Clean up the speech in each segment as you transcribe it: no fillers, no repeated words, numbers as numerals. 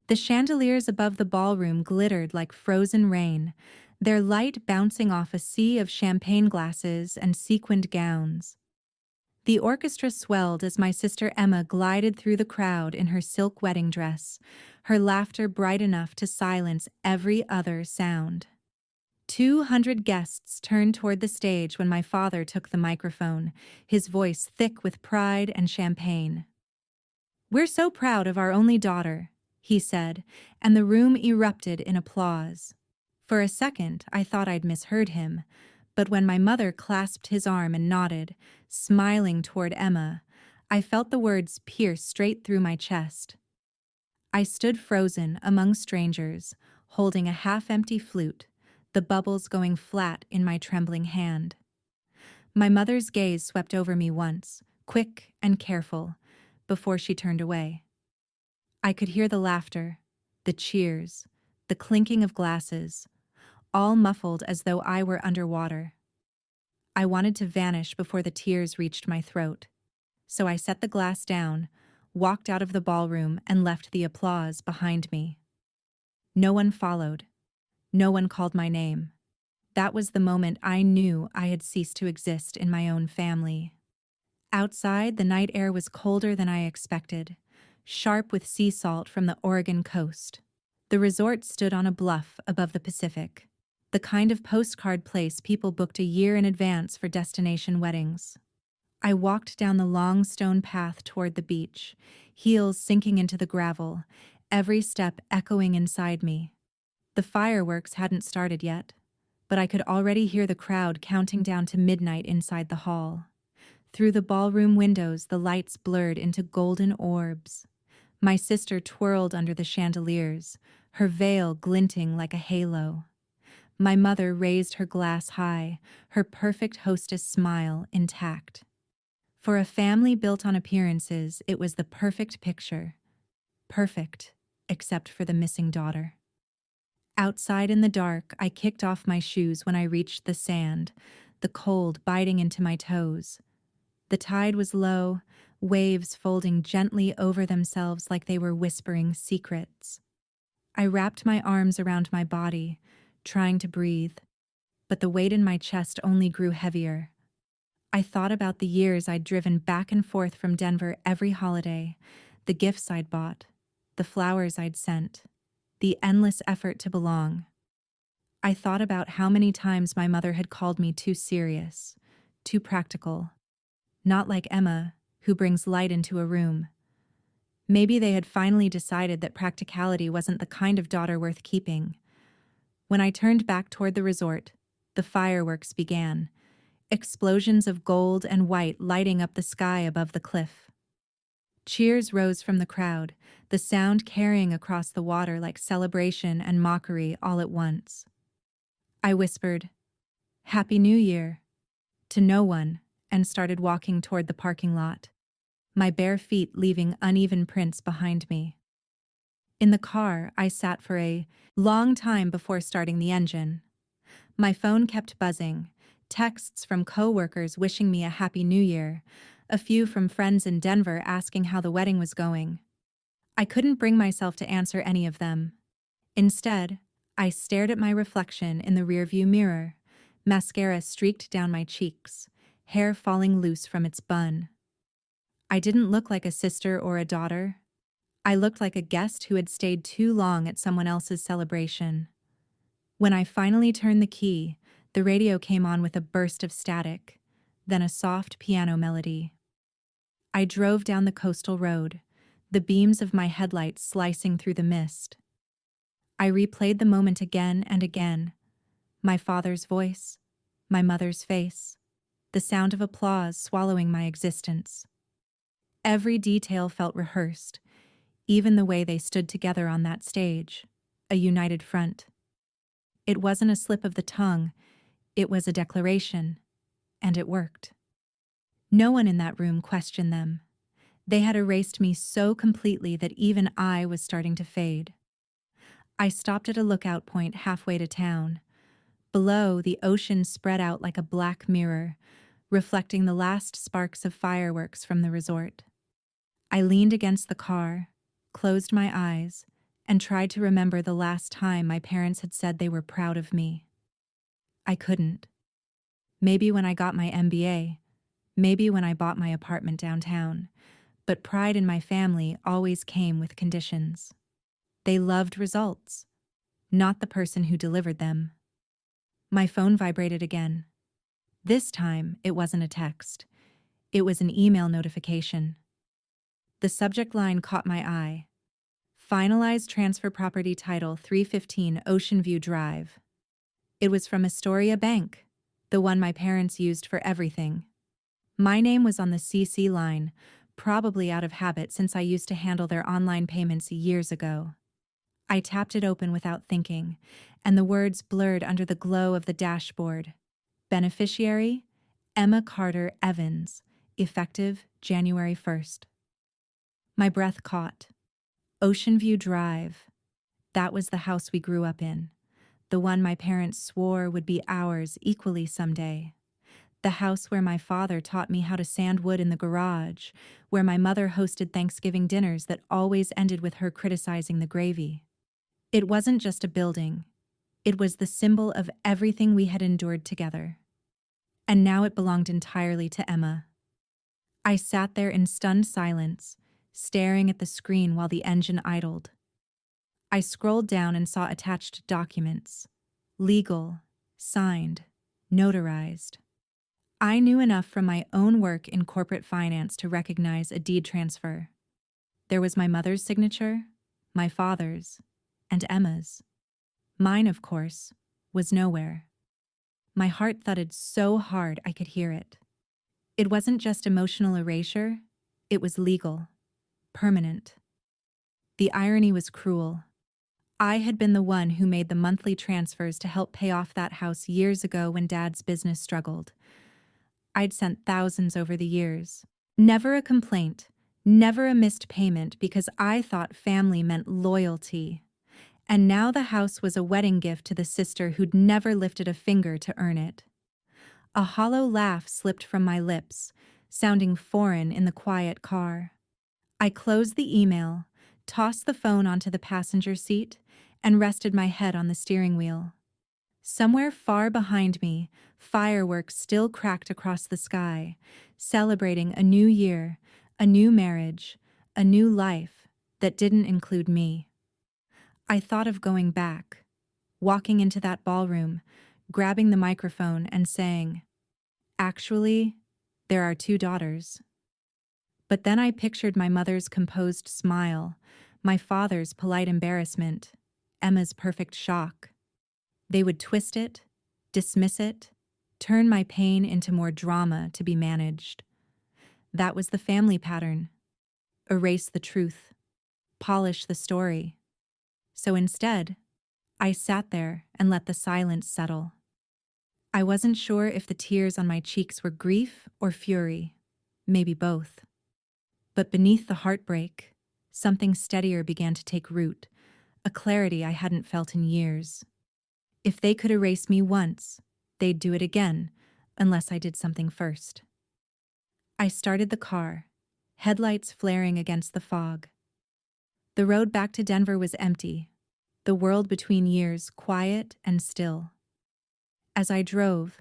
The chandeliers above the ballroom glittered like frozen rain, their light bouncing off a sea of champagne glasses and sequined gowns. The orchestra swelled as my sister Emma glided through the crowd in her silk wedding dress, her laughter bright enough to silence every other sound. 200 guests turned toward the stage when my father took the microphone, his voice thick with pride and champagne. "We're so proud of our only daughter," he said, and the room erupted in applause. For a second, I thought I'd misheard him, but when my mother clasped his arm and nodded, smiling toward Emma, I felt the words pierce straight through my chest. I stood frozen among strangers, holding a half-empty flute, the bubbles going flat in my trembling hand. My mother's gaze swept over me once, quick and careful, before she turned away. I could hear the laughter, the cheers, the clinking of glasses, all muffled as though I were underwater. I wanted to vanish before the tears reached my throat, so I set the glass down, walked out of the ballroom, and left the applause behind me. No one followed. No one called my name. That was the moment I knew I had ceased to exist in my own family. Outside, the night air was colder than I expected, sharp with sea salt from the Oregon coast. The resort stood on a bluff above the Pacific, the kind of postcard place people booked a year in advance for destination weddings. I walked down the long stone path toward the beach, heels sinking into the gravel, every step echoing inside me. The fireworks hadn't started yet, but I could already hear the crowd counting down to midnight inside the hall. Through the ballroom windows, the lights blurred into golden orbs. My sister twirled under the chandeliers, her veil glinting like a halo. My mother raised her glass high, her perfect hostess smile intact. For a family built on appearances, it was the perfect picture. Perfect, except for the missing daughter. Outside in the dark, I kicked off my shoes when I reached the sand, the cold biting into my toes. The tide was low, waves folding gently over themselves like they were whispering secrets. I wrapped my arms around my body, trying to breathe, but the weight in my chest only grew heavier. I thought about the years I'd driven back and forth from Denver every holiday, the gifts I'd bought, the flowers I'd sent, the endless effort to belong. I thought about how many times my mother had called me too serious, too practical, not like Emma, who brings light into a room. Maybe they had finally decided that practicality wasn't the kind of daughter worth keeping. When I turned back toward the resort, the fireworks began, explosions of gold and white lighting up the sky above the cliff. Cheers rose from the crowd, the sound carrying across the water like celebration and mockery all at once. I whispered, "Happy New Year," to no one, and started walking toward the parking lot, my bare feet leaving uneven prints behind me. In the car, I sat for a long time before starting the engine. My phone kept buzzing, texts from coworkers wishing me a Happy New Year, a few from friends in Denver asking how the wedding was going. I couldn't bring myself to answer any of them. Instead, I stared at my reflection in the rearview mirror, mascara streaked down my cheeks, hair falling loose from its bun. I didn't look like a sister or a daughter. I looked like a guest who had stayed too long at someone else's celebration. When I finally turned the key, the radio came on with a burst of static, then a soft piano melody. I drove down the coastal road, the beams of my headlights slicing through the mist. I replayed the moment again and again, my father's voice, my mother's face, the sound of applause swallowing my existence. Every detail felt rehearsed, even the way they stood together on that stage, a united front. It wasn't a slip of the tongue, it was a declaration, and it worked. No one in that room questioned them. They had erased me so completely that even I was starting to fade. I stopped at a lookout point halfway to town. Below, the ocean spread out like a black mirror, reflecting the last sparks of fireworks from the resort. I leaned against the car, closed my eyes, and tried to remember the last time my parents had said they were proud of me. I couldn't. Maybe when I got my MBA, maybe when I bought my apartment downtown, but pride in my family always came with conditions. They loved results, not the person who delivered them. My phone vibrated again. This time, it wasn't a text. It was an email notification. The subject line caught my eye. Finalize transfer property title 315 Ocean View Drive. It was from Astoria Bank, the one my parents used for everything. My name was on the CC line, probably out of habit since I used to handle their online payments years ago. I tapped it open without thinking, and the words blurred under the glow of the dashboard. Beneficiary, Emma Carter Evans, effective January 1st. My breath caught. Ocean View Drive. That was the house we grew up in, the one my parents swore would be ours equally someday. The house where my father taught me how to sand wood in the garage, where my mother hosted Thanksgiving dinners that always ended with her criticizing the gravy. It wasn't just a building. It was the symbol of everything we had endured together. And now it belonged entirely to Emma. I sat there in stunned silence, staring at the screen while the engine idled. I scrolled down and saw attached documents. Legal, signed, notarized. I knew enough from my own work in corporate finance to recognize a deed transfer. There was my mother's signature, my father's, and Emma's. Mine, of course, was nowhere. My heart thudded so hard I could hear it. It wasn't just emotional erasure, it was legal, permanent. The irony was cruel. I had been the one who made the monthly transfers to help pay off that house years ago when Dad's business struggled. I'd sent thousands over the years. Never a complaint, never a missed payment because I thought family meant loyalty. And now the house was a wedding gift to the sister who'd never lifted a finger to earn it. A hollow laugh slipped from my lips, sounding foreign in the quiet car. I closed the email, tossed the phone onto the passenger seat, and rested my head on the steering wheel. Somewhere far behind me, fireworks still cracked across the sky, celebrating a new year, a new marriage, a new life that didn't include me. I thought of going back, walking into that ballroom, grabbing the microphone and saying, "Actually, there are 2 daughters." But then I pictured my mother's composed smile, my father's polite embarrassment, Emma's perfect shock. They would twist it, dismiss it, turn my pain into more drama to be managed. That was the family pattern. Erase the truth, polish the story. So instead, I sat there and let the silence settle. I wasn't sure if the tears on my cheeks were grief or fury, maybe both. But beneath the heartbreak, something steadier began to take root, a clarity I hadn't felt in years. If they could erase me once, they'd do it again, unless I did something first. I started the car, headlights flaring against the fog. The road back to Denver was empty, the world between years quiet and still. As I drove,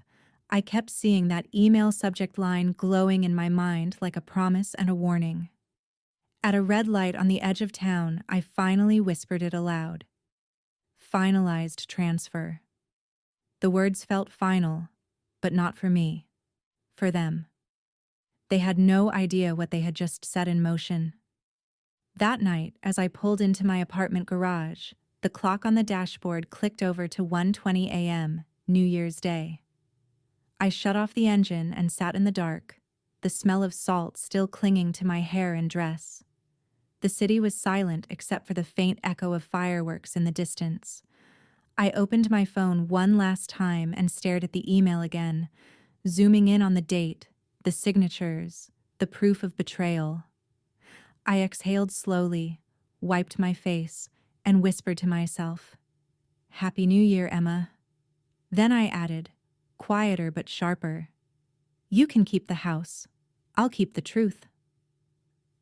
I kept seeing that email subject line glowing in my mind like a promise and a warning. At a red light on the edge of town, I finally whispered it aloud. Finalized transfer. The words felt final, but not for me. For them. They had no idea what they had just set in motion. That night, as I pulled into my apartment garage, the clock on the dashboard clicked over to 1:20 a.m., New Year's Day. I shut off the engine and sat in the dark, the smell of salt still clinging to my hair and dress. The city was silent except for the faint echo of fireworks in the distance. I opened my phone one last time and stared at the email again, zooming in on the date, the signatures, the proof of betrayal. I exhaled slowly, wiped my face, and whispered to myself, "Happy New Year, Emma." Then I added, quieter but sharper, "You can keep the house. I'll keep the truth."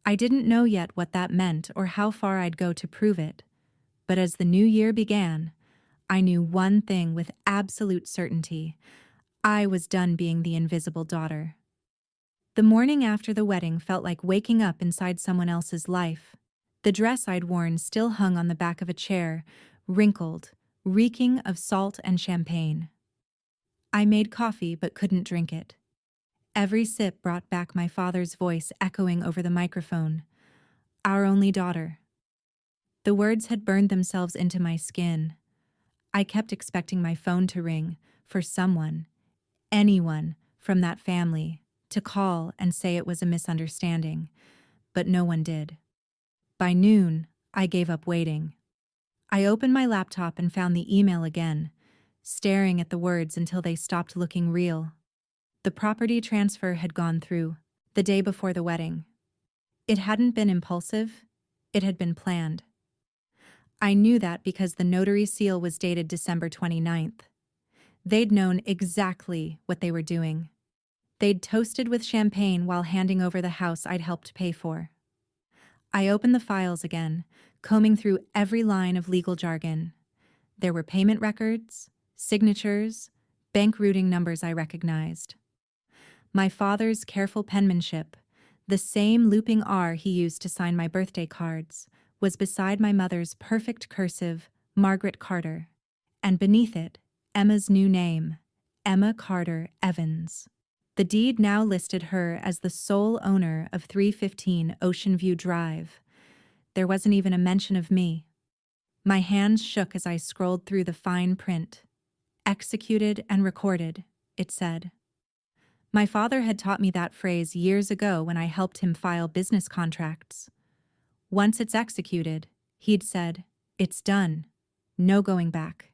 I didn't know yet what that meant or how far I'd go to prove it, But as the new year began, I knew one thing with absolute certainty. I was done being the invisible daughter. The morning after the wedding felt like waking up inside someone else's life. The dress I'd worn still hung on the back of a chair, wrinkled, reeking of salt and champagne. I made coffee but couldn't drink it. Every sip brought back my father's voice echoing over the microphone. Our only daughter. The words had burned themselves into my skin. I kept expecting my phone to ring, for someone, anyone from that family, to call and say it was a misunderstanding, but no one did. By noon, I gave up waiting. I opened my laptop and found the email again, staring at the words until they stopped looking real. The property transfer had gone through, the day before the wedding. It hadn't been impulsive, it had been planned. I knew that because the notary seal was dated December 29th. They'd known exactly what they were doing. They'd toasted with champagne while handing over the house I'd helped pay for. I opened the files again, combing through every line of legal jargon. There were payment records, signatures, bank routing numbers I recognized. My father's careful penmanship, the same looping R he used to sign my birthday cards, was beside my mother's perfect cursive, Margaret Carter, and beneath it, Emma's new name, Emma Carter Evans. The deed now listed her as the sole owner of 315 Ocean View Drive. There wasn't even a mention of me. My hands shook as I scrolled through the fine print. Executed and recorded, it said. My father had taught me that phrase years ago when I helped him file business contracts. Once it's executed, he'd said, it's done, no going back.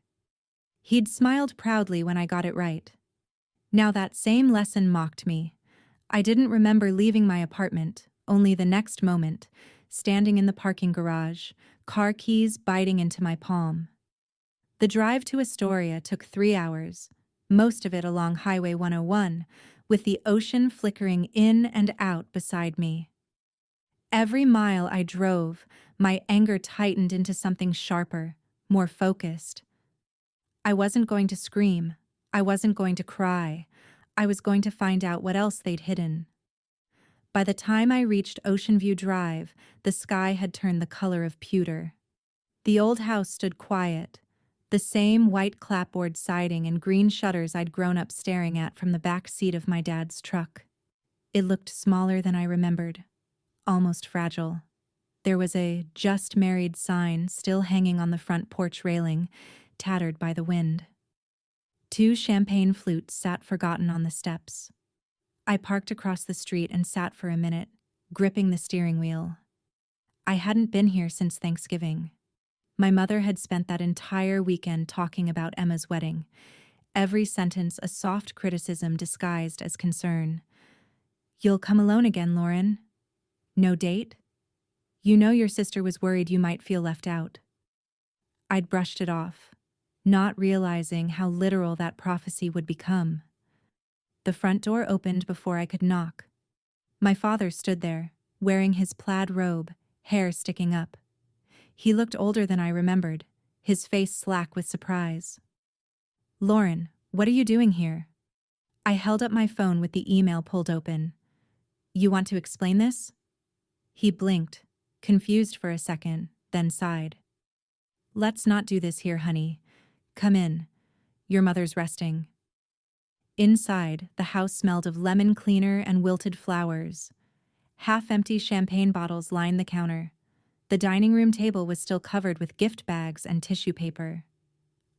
He'd smiled proudly when I got it right. Now that same lesson mocked me. I didn't remember leaving my apartment, only the next moment, standing in the parking garage, car keys biting into my palm. The drive to Astoria took 3 hours, most of it along Highway 101, with the ocean flickering in and out beside me. Every mile I drove, my anger tightened into something sharper, more focused. I wasn't going to scream. I wasn't going to cry. I was going to find out what else they'd hidden. By the time I reached Ocean View Drive, the sky had turned the color of pewter. The old house stood quiet, the same white clapboard siding and green shutters I'd grown up staring at from the back seat of my dad's truck. It looked smaller than I remembered, almost fragile. There was a "just married" sign still hanging on the front porch railing, tattered by the wind. 2 champagne flutes sat forgotten on the steps. I parked across the street and sat for a minute, gripping the steering wheel. I hadn't been here since Thanksgiving. My mother had spent that entire weekend talking about Emma's wedding, every sentence a soft criticism disguised as concern. You'll come alone again, Lauren. No date? You know your sister was worried you might feel left out. I'd brushed it off, not realizing how literal that prophecy would become. The front door opened before I could knock. My father stood there, wearing his plaid robe, hair sticking up. He looked older than I remembered, his face slack with surprise. Lauren, what are you doing here? I held up my phone with the email pulled open. You want to explain this? He blinked, confused for a second, then sighed. Let's not do this here, honey. Come in. Your mother's resting. Inside, the house smelled of lemon cleaner and wilted flowers. Half-empty champagne bottles lined the counter. The dining room table was still covered with gift bags and tissue paper.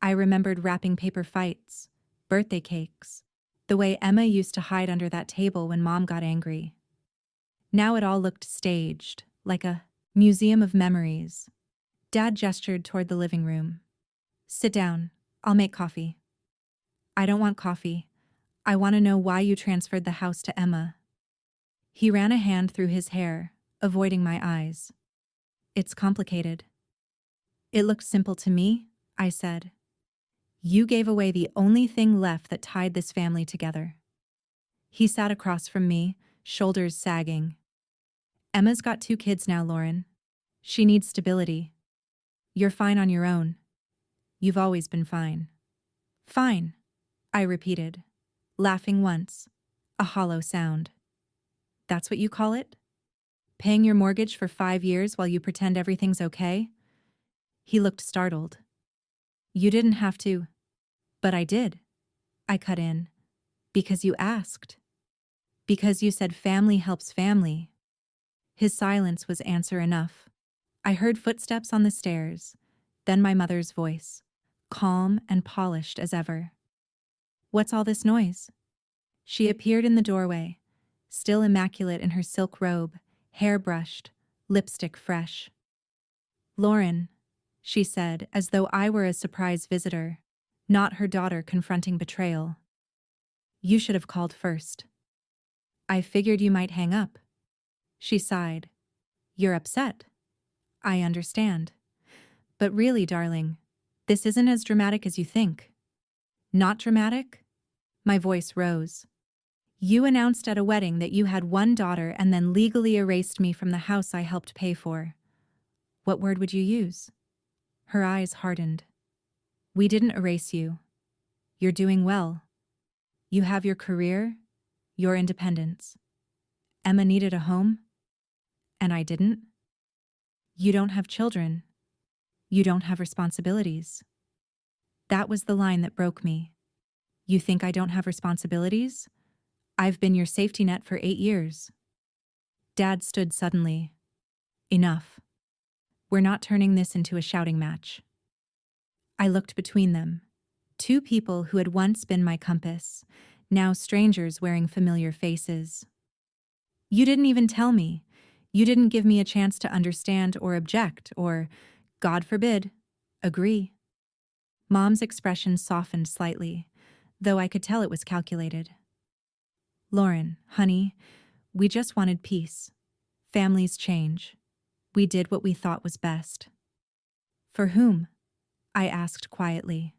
I remembered wrapping paper fights, birthday cakes, the way Emma used to hide under that table when Mom got angry. Now it all looked staged, like a museum of memories. Dad gestured toward the living room. Sit down. I'll make coffee. I don't want coffee. I want to know why you transferred the house to Emma. He ran a hand through his hair, avoiding my eyes. It's complicated. It looked simple to me, I said. You gave away the only thing left that tied this family together. He sat across from me, shoulders sagging. Emma's got 2 kids now, Lauren. She needs stability. You're fine on your own. You've always been fine. Fine, I repeated, laughing once, a hollow sound. That's what you call it? Paying your mortgage for 5 years while you pretend everything's okay? He looked startled. You didn't have to. But I did. I cut in. Because you asked. Because you said family helps family. His silence was answer enough. I heard footsteps on the stairs, then my mother's voice, calm and polished as ever. What's all this noise? She appeared in the doorway, still immaculate in her silk robe, hair brushed, lipstick fresh. Lauren, she said, as though I were a surprise visitor, not her daughter confronting betrayal. You should have called first. I figured you might hang up. She sighed. You're upset. I understand. But really, darling, this isn't as dramatic as you think. Not dramatic? My voice rose. You announced at a wedding that you had one daughter and then legally erased me from the house I helped pay for. What word would you use? Her eyes hardened. We didn't erase you. You're doing well. You have your career, your independence. Emma needed a home, and I didn't. You don't have children. You don't have responsibilities. That was the line that broke me. You think I don't have responsibilities? I've been your safety net for 8 years. Dad stood suddenly. Enough. We're not turning this into a shouting match. I looked between them. Two people who had once been my compass, now strangers wearing familiar faces. You didn't even tell me. You didn't give me a chance to understand or object or, God forbid, agree. Mom's expression softened slightly, though I could tell it was calculated. Lauren, honey, we just wanted peace. Families change. We did what we thought was best. For whom? I asked quietly.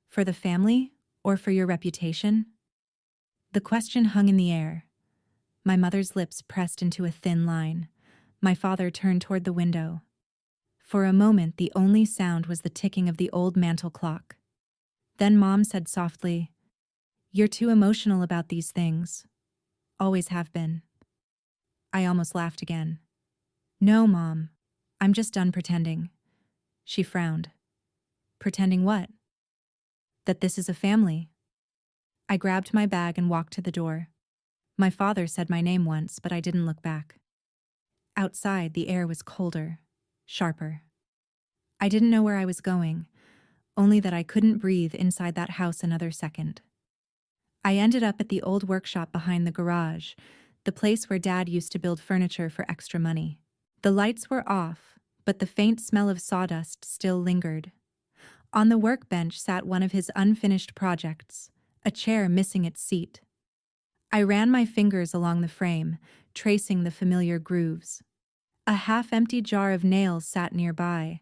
For the family or for your reputation? The question hung in the air. My mother's lips pressed into a thin line. My father turned toward the window. For a moment, the only sound was the ticking of the old mantel clock. Then Mom said softly, You're too emotional about these things. Always have been. I almost laughed again. No, Mom. I'm just done pretending. She frowned. Pretending what? That this is a family. I grabbed my bag and walked to the door. My father said my name once, but I didn't look back. Outside, the air was colder, sharper. I didn't know where I was going, only that I couldn't breathe inside that house another second. I ended up at the old workshop behind the garage, the place where Dad used to build furniture for extra money. The lights were off, but the faint smell of sawdust still lingered. On the workbench sat one of his unfinished projects, a chair missing its seat. I ran my fingers along the frame, tracing the familiar grooves. A half-empty jar of nails sat nearby,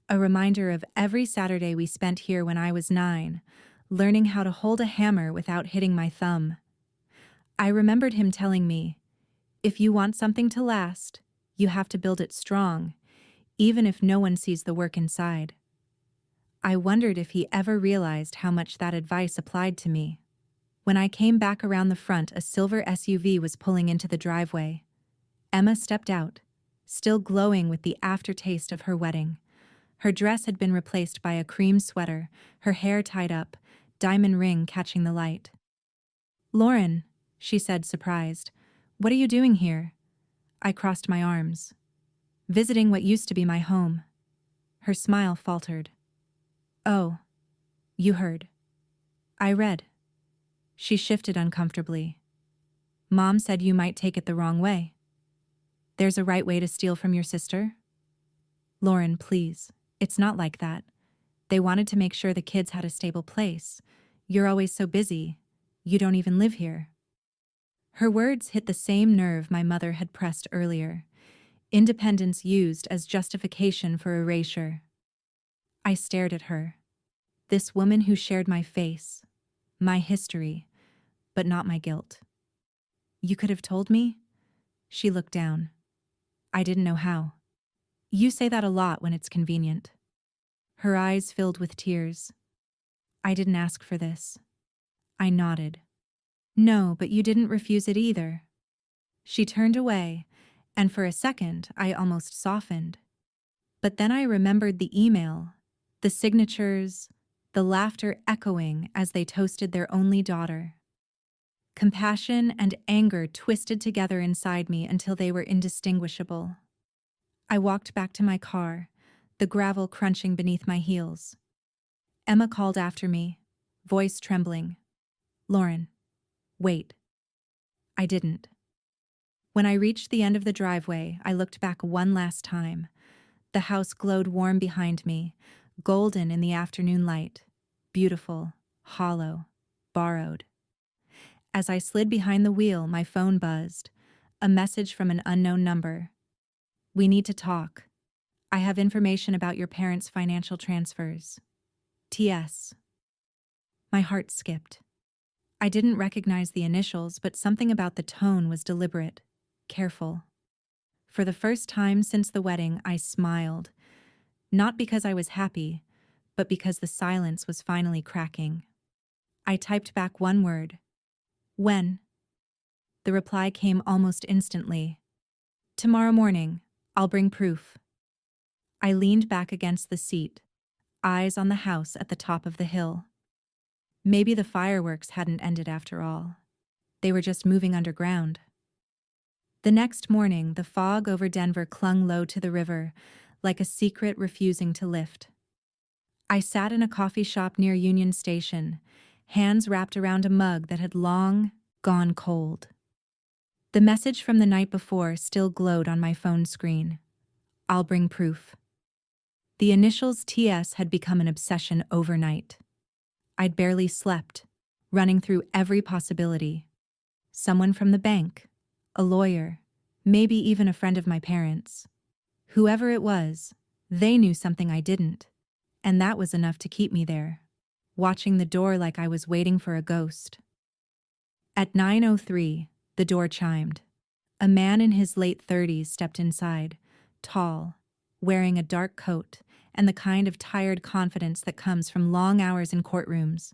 a reminder of every Saturday we spent here when I was 9, learning how to hold a hammer without hitting my thumb. I remembered him telling me, if you want something to last, you have to build it strong, even if no one sees the work inside. I wondered if he ever realized how much that advice applied to me. When I came back around the front, a silver SUV was pulling into the driveway. Emma stepped out, still glowing with the aftertaste of her wedding. Her dress had been replaced by a cream sweater, her hair tied up, diamond ring catching the light. Lauren, she said, surprised, what are you doing here? I crossed my arms. Visiting what used to be my home. Her smile faltered. Oh, you heard. I read. She shifted uncomfortably. Mom said you might take it the wrong way. There's a right way to steal from your sister? Lauren, please. It's not like that. They wanted to make sure the kids had a stable place. You're always so busy. You don't even live here. Her words hit the same nerve my mother had pressed earlier. Independence used as justification for erasure. I stared at her. This woman who shared my face, my history, but not my guilt. You could have told me? She looked down. I didn't know how. You say that a lot when it's convenient. her eyes filled with tears. I didn't ask for this. I nodded. No, but you didn't refuse it either. She turned away, and for a second I almost softened. But then I remembered the email, the signatures, the laughter echoing as they toasted their only daughter. Compassion and anger twisted together inside me until they were indistinguishable. I walked back to my car, the gravel crunching beneath my heels. Emma called after me, voice trembling. Lauren, wait. I didn't. When I reached the end of the driveway, I looked back one last time. The house glowed warm behind me, golden in the afternoon light, beautiful, hollow, borrowed. As I slid behind the wheel, my phone buzzed, a message from an unknown number. We need to talk. I have information about your parents' financial transfers. T.S. My heart skipped. I didn't recognize the initials, but something about the tone was deliberate, careful. For the first time since the wedding, I smiled. Not because I was happy, but because the silence was finally cracking. I typed back one word. When? The reply came almost instantly. Tomorrow morning, I'll bring proof. I leaned back against the seat, eyes on the house at the top of the hill. Maybe the fireworks hadn't ended after all. They were just moving underground. The next morning, the fog over Denver clung low to the river, like a secret refusing to lift. I sat in a coffee shop near Union Station, hands wrapped around a mug that had long gone cold. The message from the night before still glowed on my phone screen. I'll bring proof. The initials TS had become an obsession overnight. I'd barely slept, running through every possibility. Someone from the bank, a lawyer, maybe even a friend of my parents. Whoever it was, they knew something I didn't, and that was enough to keep me there, watching the door like I was waiting for a ghost. At 9:03, the door chimed. A man in his late 30s stepped inside, tall, wearing a dark coat and the kind of tired confidence that comes from long hours in courtrooms.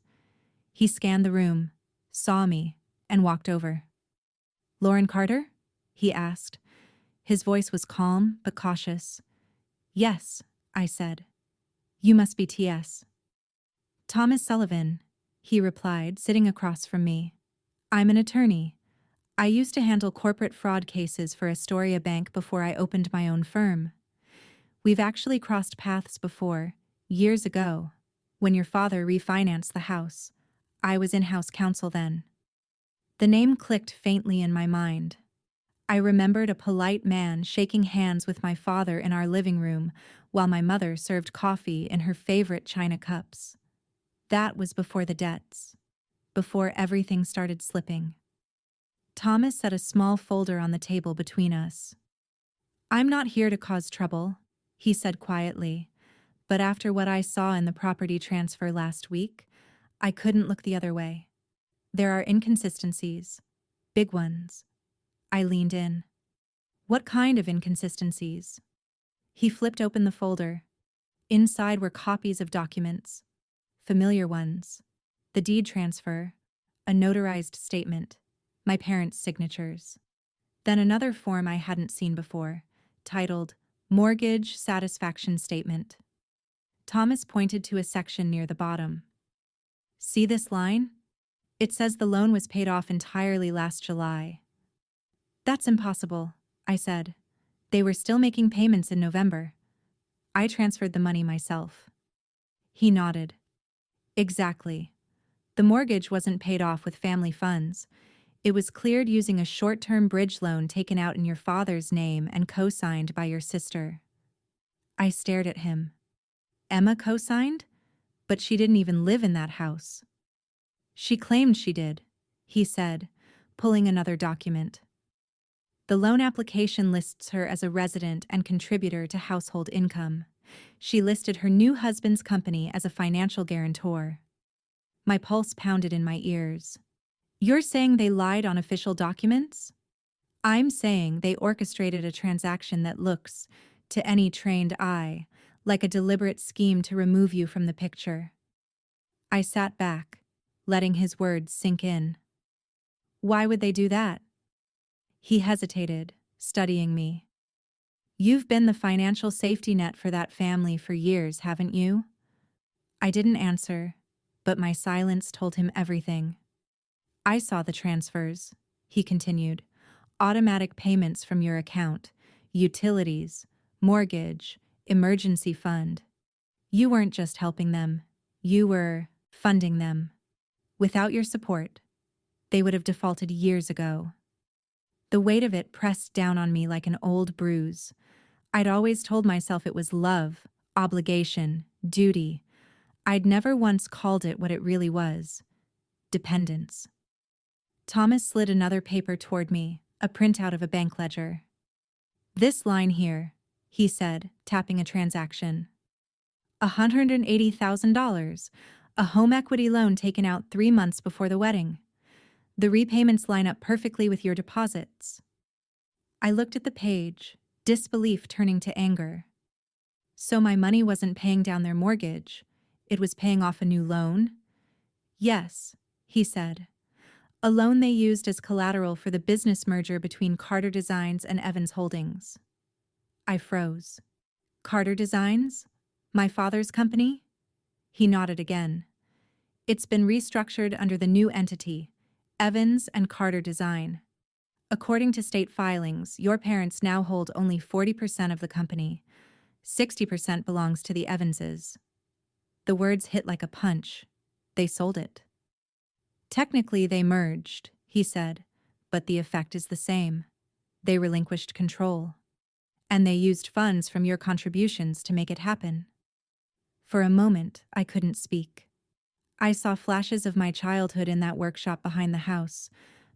He scanned the room, saw me, and walked over. Lauren Carter? He asked. His voice was calm but cautious. Yes, I said. You must be T.S. Thomas Sullivan, he replied, sitting across from me. I'm an attorney. I used to handle corporate fraud cases for Astoria Bank before I opened my own firm. We've actually crossed paths before, years ago, when your father refinanced the house. I was in-house counsel then. The name clicked faintly in my mind. I remembered a polite man shaking hands with my father in our living room while my mother served coffee in her favorite china cups. That was before the debts, before everything started slipping. Thomas set a small folder on the table between us. I'm not here to cause trouble, he said quietly, but after what I saw in the property transfer last week, I couldn't look the other way. There are inconsistencies, big ones. I leaned in. What kind of inconsistencies? He flipped open the folder. Inside were copies of documents, familiar ones, the deed transfer, a notarized statement, my parents' signatures. Then another form I hadn't seen before, titled Mortgage Satisfaction Statement. Thomas pointed to a section near the bottom. See this line? It says the loan was paid off entirely last July. That's impossible, I said. They were still making payments in November. I transferred the money myself. He nodded. Exactly. The mortgage wasn't paid off with family funds. It was cleared using a short-term bridge loan taken out in your father's name and co-signed by your sister. I stared at him. Emma co-signed? But she didn't even live in that house. She claimed she did, he said, pulling another document. The loan application lists her as a resident and contributor to household income. She listed her new husband's company as a financial guarantor. My pulse pounded in my ears. You're saying they lied on official documents? I'm saying they orchestrated a transaction that looks, to any trained eye, like a deliberate scheme to remove you from the picture. I sat back, letting his words sink in. Why would they do that? He hesitated, studying me. You've been the financial safety net for that family for years, haven't you? I didn't answer, but my silence told him everything. I saw the transfers, he continued. Automatic payments from your account, utilities, mortgage, emergency fund. You weren't just helping them, you were funding them. Without your support, they would have defaulted years ago. The weight of it pressed down on me like an old bruise. I'd always told myself it was love, obligation, duty. I'd never once called it what it really was: dependence. Thomas slid another paper toward me, a printout of a bank ledger. This line here, he said, tapping a transaction. $180,000, a home equity loan taken out 3 months before the wedding. The repayments line up perfectly with your deposits. I looked at the page, disbelief turning to anger. So my money wasn't paying down their mortgage, it was paying off a new loan? Yes, he said. A loan they used as collateral for the business merger between Carter Designs and Evans Holdings. I froze. Carter Designs? My father's company? He nodded again. It's been restructured under the new entity, Evans and Carter Design. According to state filings, your parents now hold only 40% of the company. 60% belongs to the Evanses. The words hit like a punch. They sold it. Technically, they merged, he said, but the effect is the same. They relinquished control. And they used funds from your contributions to make it happen. For a moment, I couldn't speak. I saw flashes of my childhood in that workshop behind the house,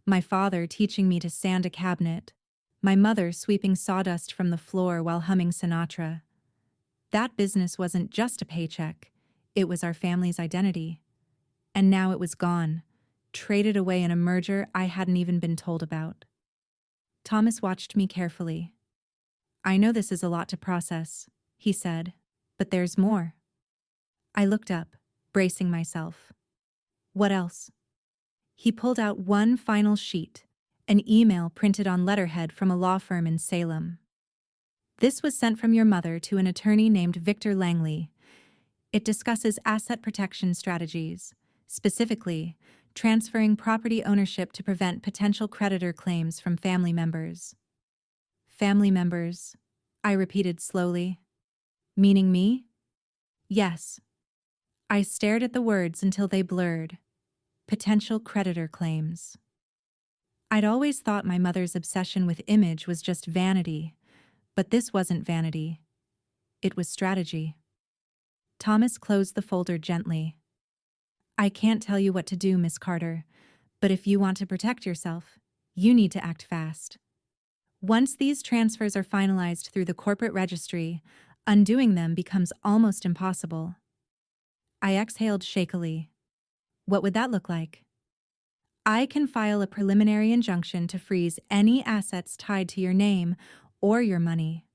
my father teaching me to sand a cabinet, my mother sweeping sawdust from the floor while humming Sinatra. That business wasn't just a paycheck, it was our family's identity. And now it was gone, traded away in a merger I hadn't even been told about. Thomas watched me carefully. I know this is a lot to process, he said, but there's more. I looked up, bracing myself. What else? He pulled out one final sheet, an email printed on letterhead from a law firm in Salem. This was sent from your mother to an attorney named Victor Langley. It discusses asset protection strategies, specifically, transferring property ownership to prevent potential creditor claims from family members. Family members, I repeated slowly. Meaning me? Yes. I stared at the words until they blurred. Potential creditor claims. I'd always thought my mother's obsession with image was just vanity, but this wasn't vanity. It was strategy. Thomas closed the folder gently. I can't tell you what to do, Miss Carter, but if you want to protect yourself, you need to act fast. Once these transfers are finalized through the corporate registry, undoing them becomes almost impossible. I exhaled shakily. What would that look like? I can file a preliminary injunction to freeze any assets tied to your name or your money.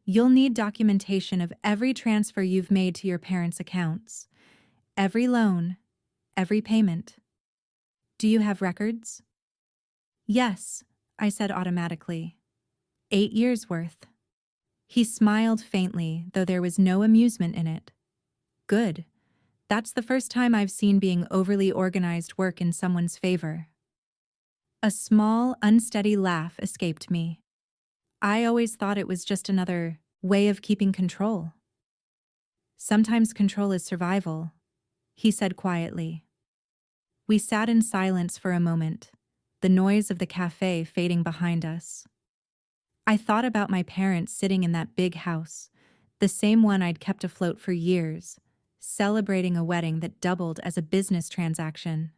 You'll need documentation of every transfer you've made to your parents' accounts, every loan, every payment. Do you have records? Yes, I said automatically. 8 years' worth. He smiled faintly, though there was no amusement in it. Good. That's the first time I've seen being overly organized work in someone's favor. A small, unsteady laugh escaped me. I always thought it was just another way of keeping control. Sometimes control is survival, he said quietly. We sat in silence for a moment, the noise of the cafe fading behind us. I thought about my parents sitting in that big house, the same one I'd kept afloat for years, celebrating a wedding that doubled as a business transaction.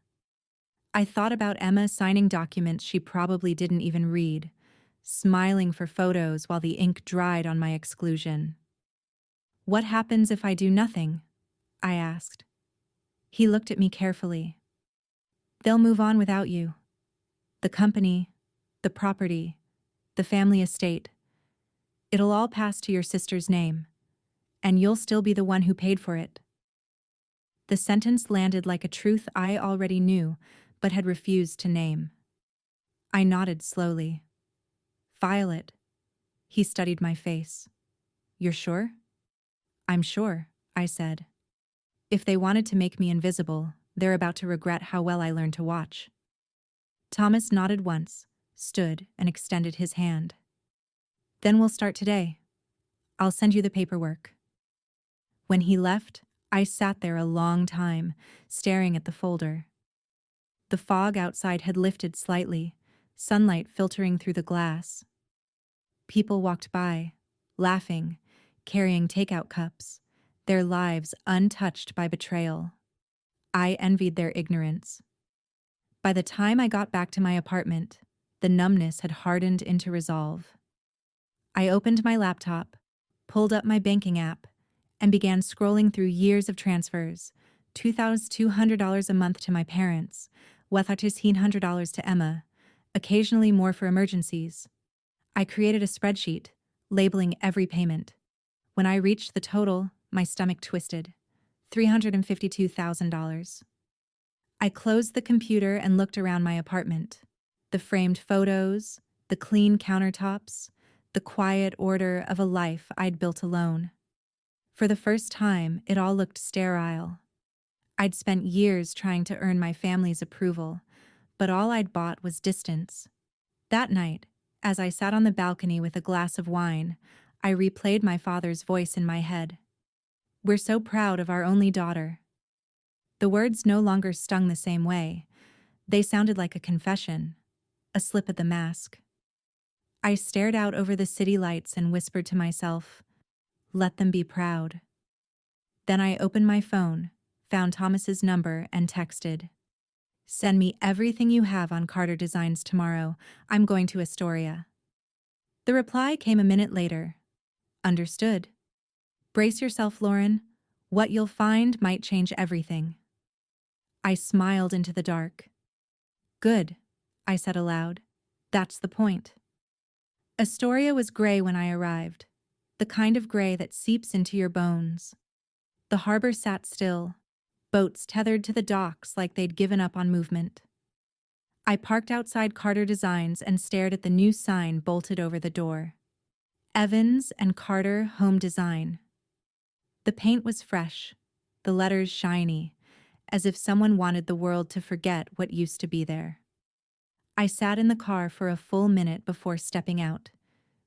I thought about Emma signing documents she probably didn't even read, smiling for photos while the ink dried on my exclusion. What happens if I do nothing? I asked. He looked at me carefully. They'll move on without you. The company, the property, the family estate. It'll all pass to your sister's name. And you'll still be the one who paid for it. The sentence landed like a truth I already knew, but had refused to name. I nodded slowly. File it. He studied my face. You're sure? I'm sure, I said. If they wanted to make me invisible, they're about to regret how well I learned to watch. Thomas nodded once, stood, and extended his hand. Then we'll start today. I'll send you the paperwork. When he left, I sat there a long time, staring at the folder. The fog outside had lifted slightly, sunlight filtering through the glass. People walked by, laughing, carrying takeout cups, their lives untouched by betrayal. I envied their ignorance. By the time I got back to my apartment, the numbness had hardened into resolve. I opened my laptop, pulled up my banking app, and began scrolling through years of transfers, $2,200 a month to my parents, $1,300 to Emma, occasionally more for emergencies. I created a spreadsheet, labeling every payment. When I reached the total, my stomach twisted. $352,000. I closed the computer and looked around my apartment. The framed photos, the clean countertops, the quiet order of a life I'd built alone. For the first time, it all looked sterile. I'd spent years trying to earn my family's approval, but all I'd bought was distance. That night, as I sat on the balcony with a glass of wine, I replayed my father's voice in my head. We're so proud of our only daughter. The words no longer stung the same way. They sounded like a confession, a slip of the mask. I stared out over the city lights and whispered to myself, let them be proud. Then I opened my phone, found Thomas's number, and texted, send me everything you have on Carter Designs tomorrow. I'm going to Astoria. The reply came a minute later. Understood. Brace yourself, Lauren. What you'll find might change everything. I smiled into the dark. Good, I said aloud. That's the point. Astoria was gray when I arrived, the kind of gray that seeps into your bones. The harbor sat still, boats tethered to the docks like they'd given up on movement. I parked outside Carter Designs and stared at the new sign bolted over the door. Evans and Carter Home Design. The paint was fresh, the letters shiny, as if someone wanted the world to forget what used to be there. I sat in the car for a full minute before stepping out,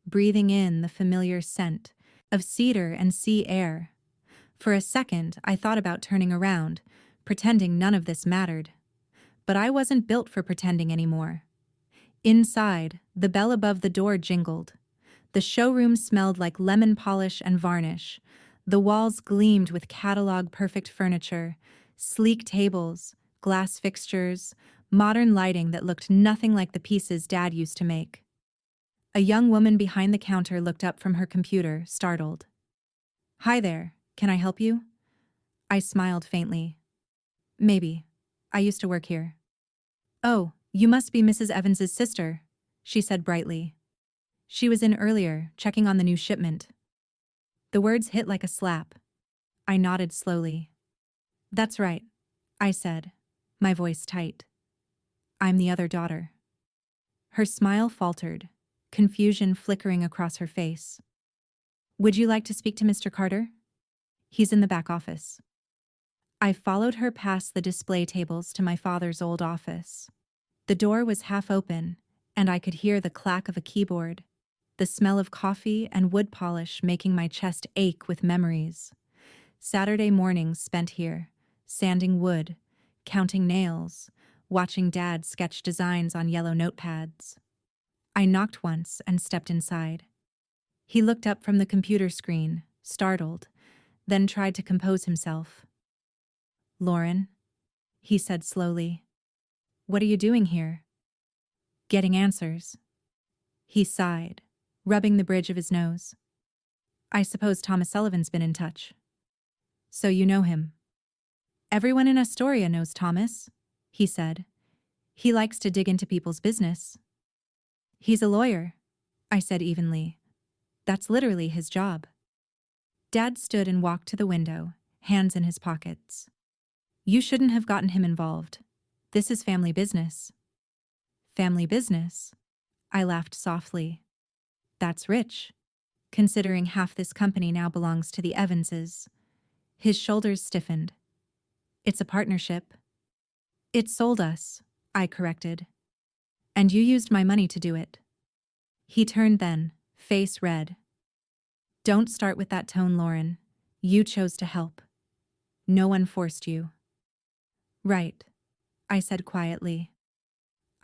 breathing in the familiar scent of cedar and sea air. For a second, I thought about turning around, pretending none of this mattered. But I wasn't built for pretending anymore. Inside, the bell above the door jingled. The showroom smelled like lemon polish and varnish. The walls gleamed with catalog-perfect furniture, sleek tables, glass fixtures, modern lighting that looked nothing like the pieces Dad used to make. A young woman behind the counter looked up from her computer, startled. Hi there, can I help you? I smiled faintly. Maybe. I used to work here. Oh, you must be Mrs. Evans's sister, she said brightly. She was in earlier, checking on the new shipment. The words hit like a slap. I nodded slowly. That's right, I said, my voice tight. I'm the other daughter. Her smile faltered, confusion flickering across her face. Would you like to speak to Mr. Carter? He's in the back office. I followed her past the display tables to my father's old office. The door was half open, and I could hear the clack of a keyboard, the smell of coffee and wood polish making my chest ache with memories. Saturday mornings spent here, sanding wood, counting nails, watching Dad sketch designs on yellow notepads. I knocked once and stepped inside. He looked up from the computer screen, startled, then tried to compose himself. Lauren, he said slowly, what are you doing here? Getting answers. He sighed, rubbing the bridge of his nose. I suppose Thomas Sullivan's been in touch. So you know him. Everyone in Astoria knows Thomas, he said. He likes to dig into people's business. He's a lawyer, I said evenly. That's literally his job. Dad stood and walked to the window, hands in his pockets. You shouldn't have gotten him involved. This is family business. Family business? I laughed softly. That's rich, considering half this company now belongs to the Evanses. His shoulders stiffened. It's a partnership. It sold us, I corrected. And you used my money to do it. He turned then, face red. Don't start with that tone, Lauren. You chose to help. No one forced you. Right, I said quietly.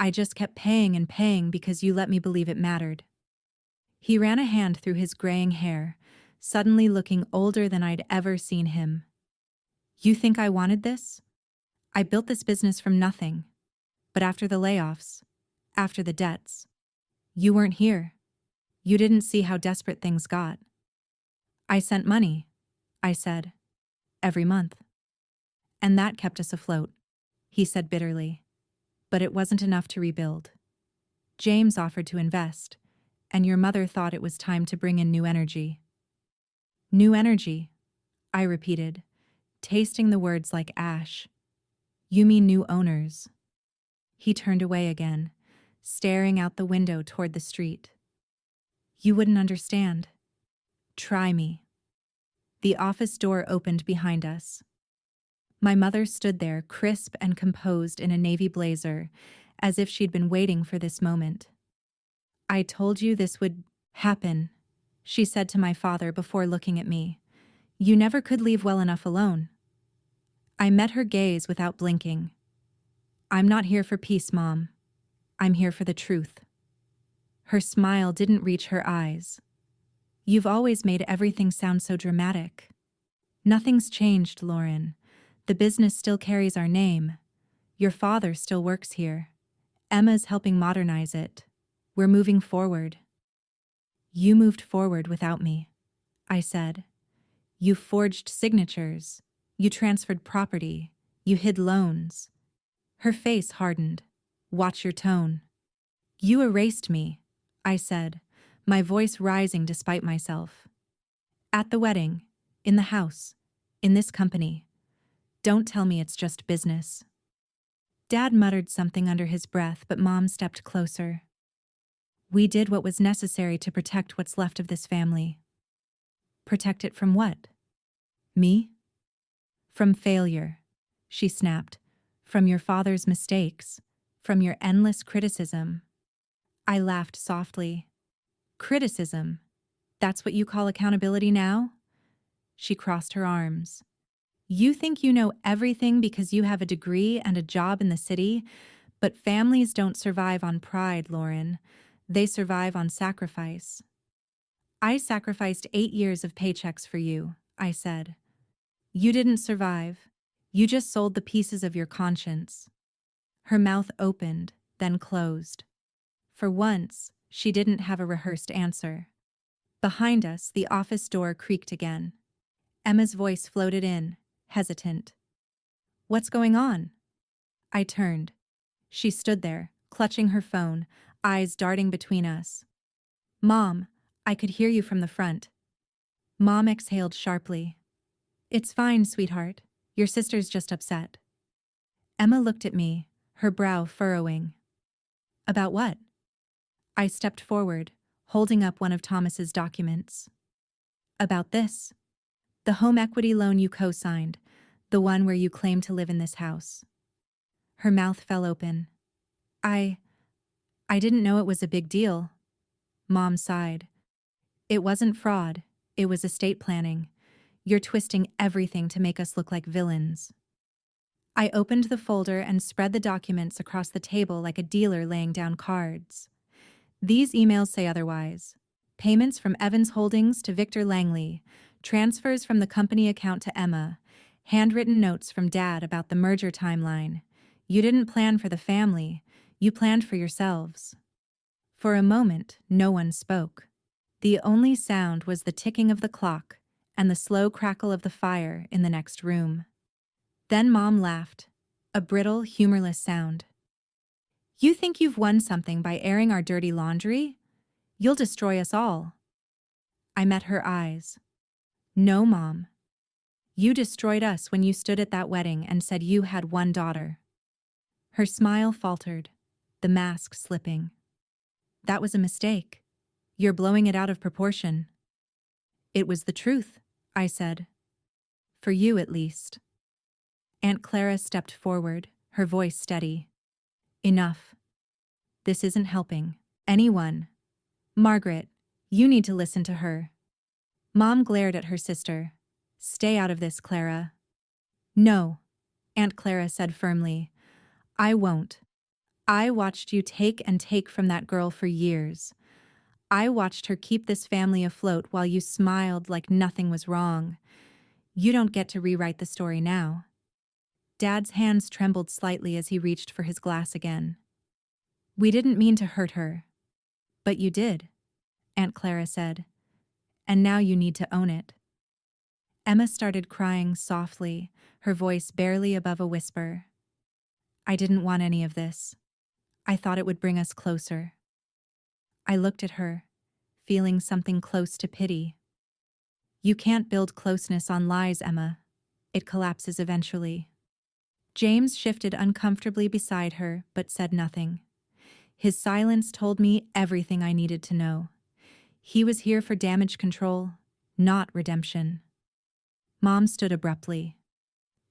I just kept paying and paying because you let me believe it mattered. He ran a hand through his graying hair, suddenly looking older than I'd ever seen him. You think I wanted this? I built this business from nothing. But after the layoffs, after the debts, you weren't here. You didn't see how desperate things got. I sent money, I said, every month. And that kept us afloat, he said bitterly. But it wasn't enough to rebuild. James offered to invest, and your mother thought it was time to bring in new energy. New energy, I repeated, tasting the words like ash. You mean new owners? He turned away again, staring out the window toward the street. You wouldn't understand. Try me. The office door opened behind us. My mother stood there, crisp and composed in a navy blazer, as if she'd been waiting for this moment. I told you this would happen, she said to my father before looking at me. You never could leave well enough alone. I met her gaze without blinking. I'm not here for peace, Mom. I'm here for the truth. Her smile didn't reach her eyes. You've always made everything sound so dramatic. Nothing's changed, Lauren. The business still carries our name. Your father still works here. Emma's helping modernize it. We're moving forward. You moved forward without me, I said. You forged signatures. You transferred property. You hid loans. Her face hardened. Watch your tone. You erased me, I said, my voice rising despite myself. At the wedding, in the house, in this company. Don't tell me it's just business. Dad muttered something under his breath, but Mom stepped closer. We did what was necessary to protect what's left of this family. Protect it from what? Me? From failure, she snapped. From your father's mistakes. From your endless criticism. I laughed softly. Criticism? That's what you call accountability now? She crossed her arms. You think you know everything because you have a degree and a job in the city, but families don't survive on pride, Lauren. They survive on sacrifice. I sacrificed 8 years of paychecks for you, I said. You didn't survive. You just sold the pieces of your conscience. Her mouth opened, then closed. For once, she didn't have a rehearsed answer. Behind us, the office door creaked again. Emma's voice floated in, hesitant. What's going on? I turned. She stood there, clutching her phone, eyes darting between us. Mom, I could hear you from the front. Mom exhaled sharply. It's fine, sweetheart. Your sister's just upset. Emma looked at me, her brow furrowing. About what? I stepped forward, holding up one of Thomas's documents. About this. The home equity loan you co-signed, the one where you claim to live in this house. Her mouth fell open. I didn't know it was a big deal. Mom sighed. It wasn't fraud, it was estate planning. You're twisting everything to make us look like villains. I opened the folder and spread the documents across the table like a dealer laying down cards. These emails say otherwise. Payments from Evans Holdings to Victor Langley, transfers from the company account to Emma, handwritten notes from Dad about the merger timeline. You didn't plan for the family, you planned for yourselves. For a moment, no one spoke. The only sound was the ticking of the clock and the slow crackle of the fire in the next room. Then Mom laughed, a brittle, humorless sound. You think you've won something by airing our dirty laundry? You'll destroy us all. I met her eyes. No, Mom. You destroyed us when you stood at that wedding and said you had one daughter. Her smile faltered, the mask slipping. That was a mistake. You're blowing it out of proportion. It was the truth, I said. For you, at least. Aunt Clara stepped forward, her voice steady. Enough. This isn't helping anyone. Margaret, you need to listen to her. Mom glared at her sister. Stay out of this, Clara. No, Aunt Clara said firmly. I won't. I watched you take and take from that girl for years. I watched her keep this family afloat while you smiled like nothing was wrong. You don't get to rewrite the story now. Dad's hands trembled slightly as he reached for his glass again. We didn't mean to hurt her. But you did, Aunt Clara said. And now you need to own it. Emma started crying softly, her voice barely above a whisper. I didn't want any of this. I thought it would bring us closer. I looked at her, feeling something close to pity. You can't build closeness on lies, Emma. It collapses eventually. James shifted uncomfortably beside her, but said nothing. His silence told me everything I needed to know. He was here for damage control, not redemption. Mom stood abruptly.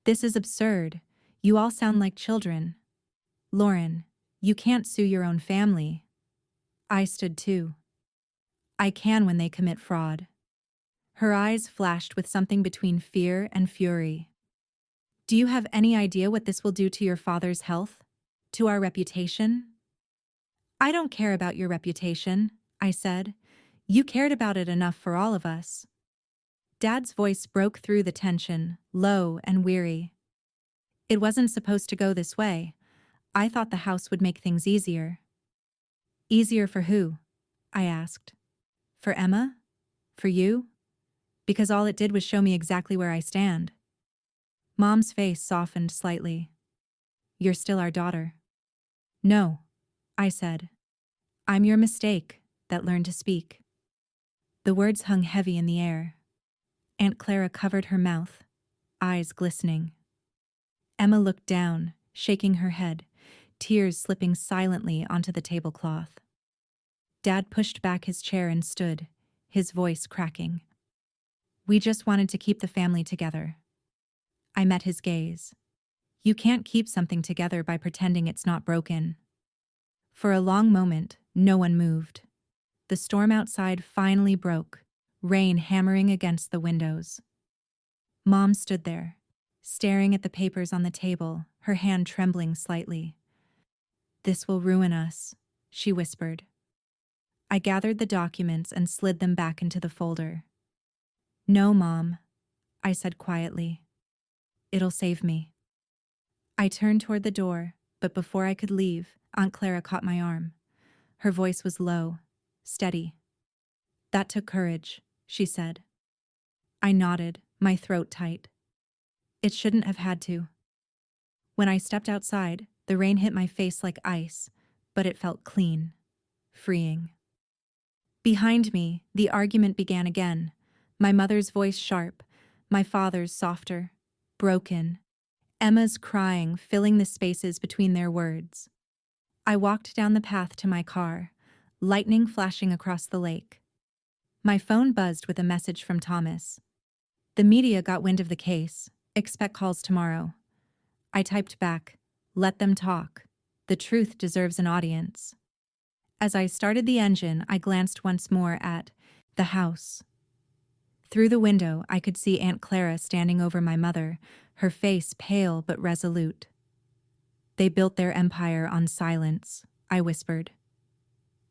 This is absurd. You all sound like children. Lauren, you can't sue your own family. I stood too. I can when they commit fraud. Her eyes flashed with something between fear and fury. Do you have any idea what this will do to your father's health? To our reputation? I don't care about your reputation, I said. You cared about it enough for all of us. Dad's voice broke through the tension, low and weary. It wasn't supposed to go this way. I thought the house would make things easier. Easier for who? I asked. For Emma? For you? Because all it did was show me exactly where I stand. Mom's face softened slightly. You're still our daughter. No, I said. I'm your mistake that learned to speak. The words hung heavy in the air. Aunt Clara covered her mouth, eyes glistening. Emma looked down, shaking her head, tears slipping silently onto the tablecloth. Dad pushed back his chair and stood, his voice cracking. We just wanted to keep the family together. I met his gaze. You can't keep something together by pretending it's not broken. For a long moment, no one moved. The storm outside finally broke, rain hammering against the windows. Mom stood there, staring at the papers on the table, her hand trembling slightly. This will ruin us, she whispered. I gathered the documents and slid them back into the folder. No, Mom, I said quietly. It'll save me. I turned toward the door, but before I could leave, Aunt Clara caught my arm. Her voice was low, steady. That took courage, she said. I nodded, my throat tight. It shouldn't have had to. When I stepped outside, the rain hit my face like ice, but it felt clean, freeing. Behind me, the argument began again, my mother's voice sharp, my father's softer, broken, Emma's crying filling the spaces between their words. I walked down the path to my car, lightning flashing across the lake. My phone buzzed with a message from Thomas. The media got wind of the case. Expect calls tomorrow. I typed back, let them talk. The truth deserves an audience. As I started the engine, I glanced once more at the house. Through the window, I could see Aunt Clara standing over my mother, her face pale but resolute. They built their empire on silence, I whispered.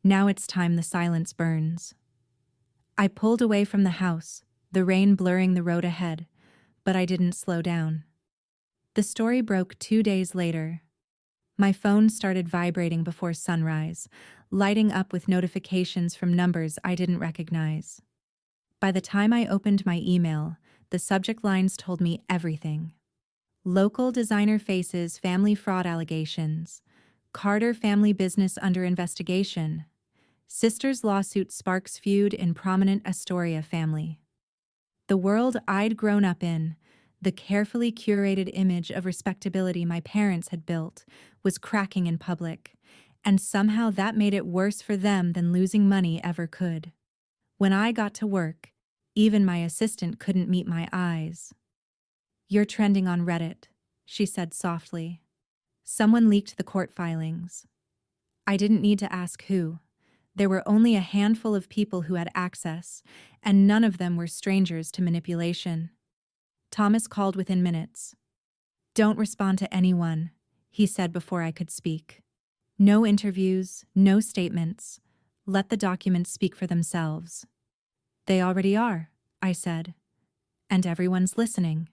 Now it's time the silence burns. I pulled away from the house, the rain blurring the road ahead, but I didn't slow down. The story broke 2 days later. My phone started vibrating before sunrise, lighting up with notifications from numbers I didn't recognize. By the time I opened my email, the subject lines told me everything. Local designer faces family fraud allegations. Carter family business under investigation. Sister's lawsuit sparks feud in prominent Astoria family. The world I'd grown up in, the carefully curated image of respectability my parents had built, was cracking in public, and somehow that made it worse for them than losing money ever could. When I got to work, even my assistant couldn't meet my eyes. "You're trending on Reddit," she said softly. "Someone leaked the court filings." I didn't need to ask who. There were only a handful of people who had access, and none of them were strangers to manipulation. Thomas called within minutes. "Don't respond to anyone," he said before I could speak. "No interviews, no statements. Let the documents speak for themselves." "They already are," I said. "And everyone's listening."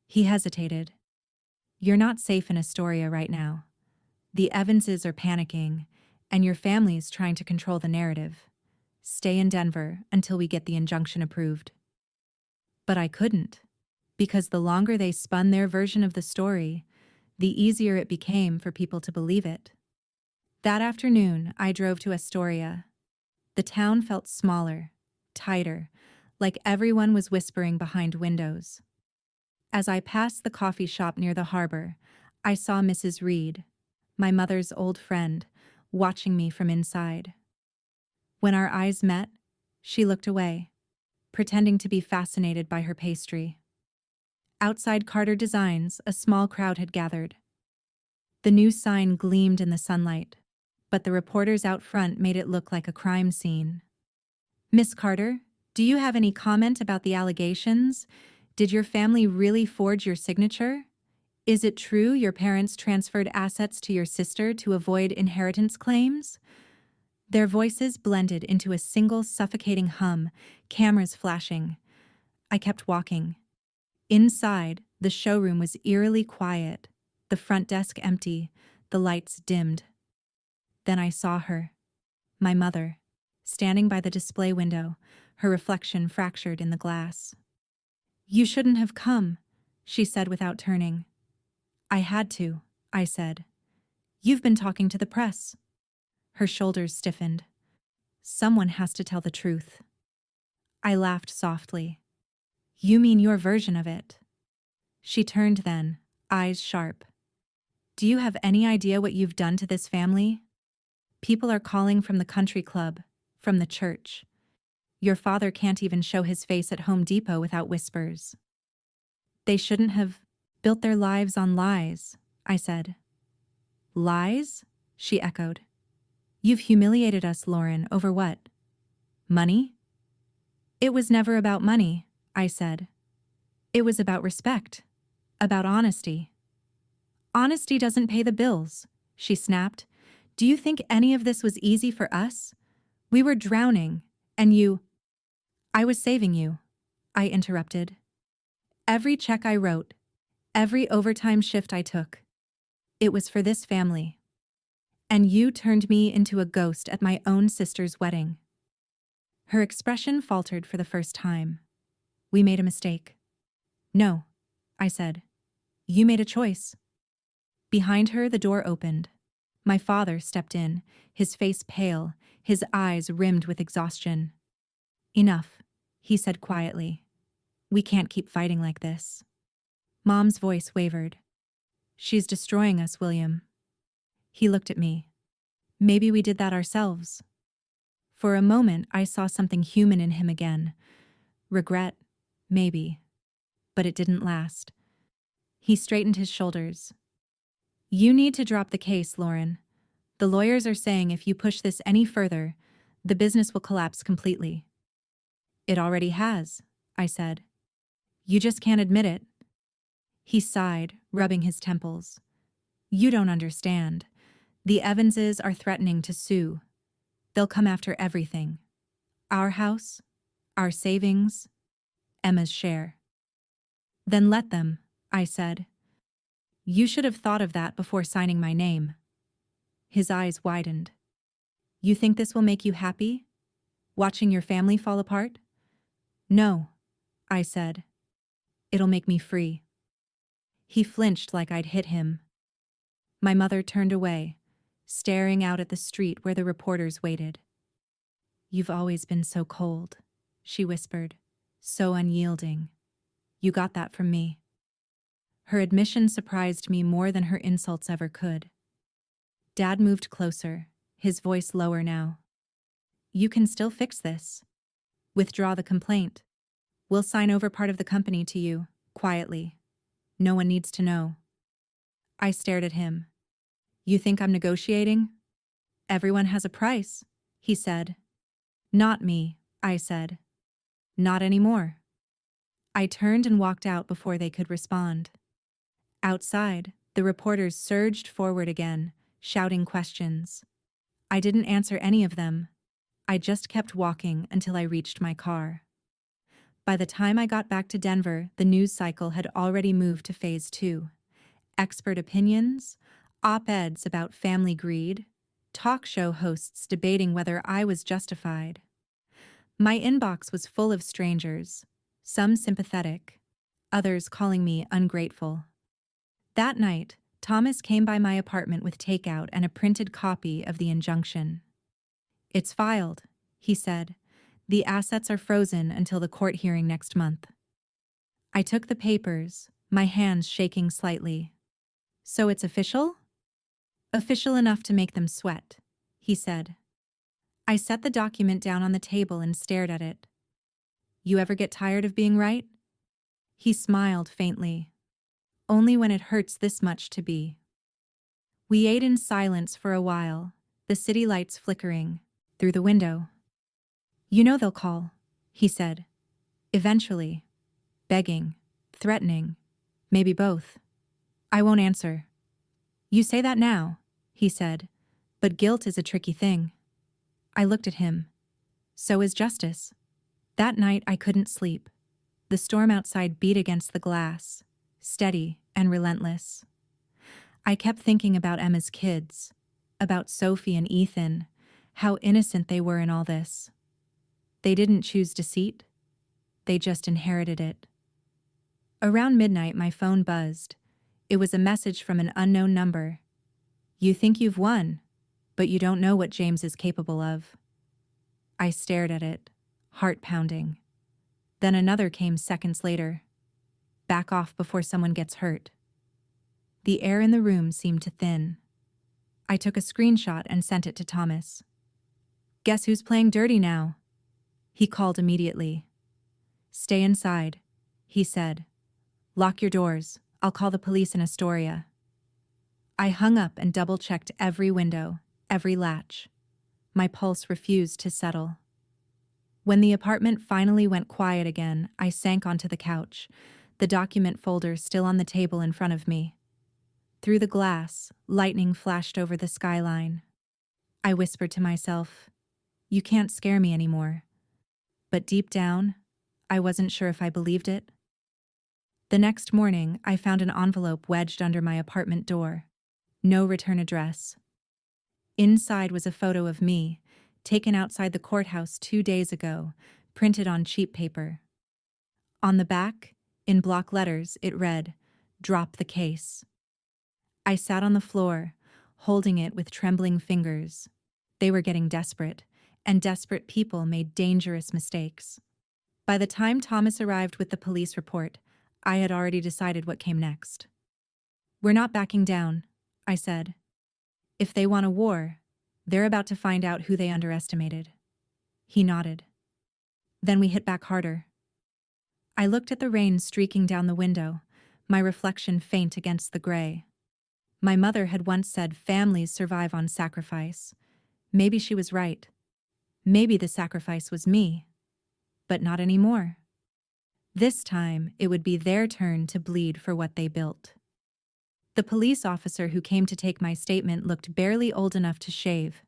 He hesitated. "You're not safe in Astoria right now. The Evanses are panicking, and your family's trying to control the narrative. Stay in Denver until we get the injunction approved." But I couldn't, because the longer they spun their version of the story, the easier it became for people to believe it. That afternoon, I drove to Astoria. The town felt smaller, tighter, like everyone was whispering behind windows. As I passed the coffee shop near the harbor, I saw Mrs. Reed, my mother's old friend, watching me from inside. When our eyes met, she looked away, pretending to be fascinated by her pastry. Outside Carter Designs, a small crowd had gathered. The new sign gleamed in the sunlight, but the reporters out front made it look like a crime scene. "Miss Carter, do you have any comment about the allegations? Did your family really forge your signature? Is it true your parents transferred assets to your sister to avoid inheritance claims?" Their voices blended into a single suffocating hum, cameras flashing. I kept walking. Inside, the showroom was eerily quiet, the front desk empty, the lights dimmed. Then I saw her, my mother, standing by the display window, her reflection fractured in the glass. "You shouldn't have come," she said without turning. "I had to," I said. "You've been talking to the press." Her shoulders stiffened. "Someone has to tell the truth." I laughed softly. "You mean your version of it?" She turned then, eyes sharp. "Do you have any idea what you've done to this family? People are calling from the country club, from the church. Your father can't even show his face at Home Depot without whispers." "They shouldn't have built their lives on lies," I said. "Lies?" she echoed. "You've humiliated us, Lauren, over what? Money?" "It was never about money," I said. "It was about respect, about honesty." "Honesty doesn't pay the bills," she snapped. "Do you think any of this was easy for us? We were drowning, and you—" "I was saving you," I interrupted. "Every check I wrote, every overtime shift I took, it was for this family. And you turned me into a ghost at my own sister's wedding." Her expression faltered for the first time. "We made a mistake." "No," I said. "You made a choice." Behind her, the door opened. My father stepped in, his face pale, his eyes rimmed with exhaustion. "Enough," he said quietly. "We can't keep fighting like this." Mom's voice wavered. "She's destroying us, William." He looked at me. "Maybe we did that ourselves." For a moment, I saw something human in him again. Regret, maybe. But it didn't last. He straightened his shoulders. "You need to drop the case, Lauren. The lawyers are saying if you push this any further, the business will collapse completely." "It already has," I said. "You just can't admit it." He sighed, rubbing his temples. "You don't understand. The Evanses are threatening to sue. They'll come after everything. Our house, our savings, Emma's share." "Then let them," I said. "You should have thought of that before signing my name." His eyes widened. "You think this will make you happy? Watching your family fall apart?" "No," I said. "It'll make me free." He flinched like I'd hit him. My mother turned away, staring out at the street where the reporters waited. "You've always been so cold," she whispered. So unyielding. You got that from me. Her admission surprised me more than her insults ever could. Dad moved closer, his voice lower now. You can still fix this. Withdraw the complaint. We'll sign over part of the company to you, quietly. No one needs to know. I stared at him. You think I'm negotiating? Everyone has a price, he said. Not me, I said. Not anymore. I turned and walked out before they could respond. Outside, the reporters surged forward again, shouting questions. I didn't answer any of them. I just kept walking until I reached my car. By the time I got back to Denver, the news cycle had already moved to phase 2. Expert opinions, op-eds about family greed, talk show hosts debating whether I was justified. My inbox was full of strangers, some sympathetic, others calling me ungrateful. That night, Thomas came by my apartment with takeout and a printed copy of the injunction. It's filed, he said. The assets are frozen until the court hearing next month. I took the papers, my hands shaking slightly. So it's official? Official enough to make them sweat, he said. I set the document down on the table and stared at it. You ever get tired of being right? He smiled faintly. Only when it hurts this much to be. We ate in silence for a while, the city lights flickering through the window. You know they'll call, he said. Eventually. Begging, threatening, maybe both. I won't answer. You say that now, he said, but guilt is a tricky thing. I looked at him. So is justice. That night I couldn't sleep. The storm outside beat against the glass, steady and relentless. I kept thinking about Emma's kids, about Sophie and Ethan, how innocent they were in all this. They didn't choose deceit. They just inherited it. Around midnight, my phone buzzed. It was a message from an unknown number. You think you've won, but you don't know what James is capable of. I stared at it, heart pounding. Then another came seconds later. Back off before someone gets hurt. The air in the room seemed to thin. I took a screenshot and sent it to Thomas. Guess who's playing dirty now? He called immediately. Stay inside, he said. Lock your doors. I'll call the police in Astoria. I hung up and double-checked every window, every latch. My pulse refused to settle. When the apartment finally went quiet again, I sank onto the couch, the document folder still on the table in front of me. Through the glass, lightning flashed over the skyline. I whispered to myself, you can't scare me anymore. But deep down, I wasn't sure if I believed it. The next morning, I found an envelope wedged under my apartment door. No return address. Inside was a photo of me, taken outside the courthouse 2 days ago, printed on cheap paper. On the back, in block letters, it read, "Drop the case." I sat on the floor, holding it with trembling fingers. They were getting desperate, and desperate people made dangerous mistakes. By the time Thomas arrived with the police report, I had already decided what came next. We're not backing down, I said. If they want a war, they're about to find out who they underestimated. He nodded. Then we hit back harder. I looked at the rain streaking down the window, my reflection faint against the gray. My mother had once said families survive on sacrifice. Maybe she was right. Maybe the sacrifice was me. But not anymore. This time, it would be their turn to bleed for what they built. The police officer who came to take my statement looked barely old enough to shave.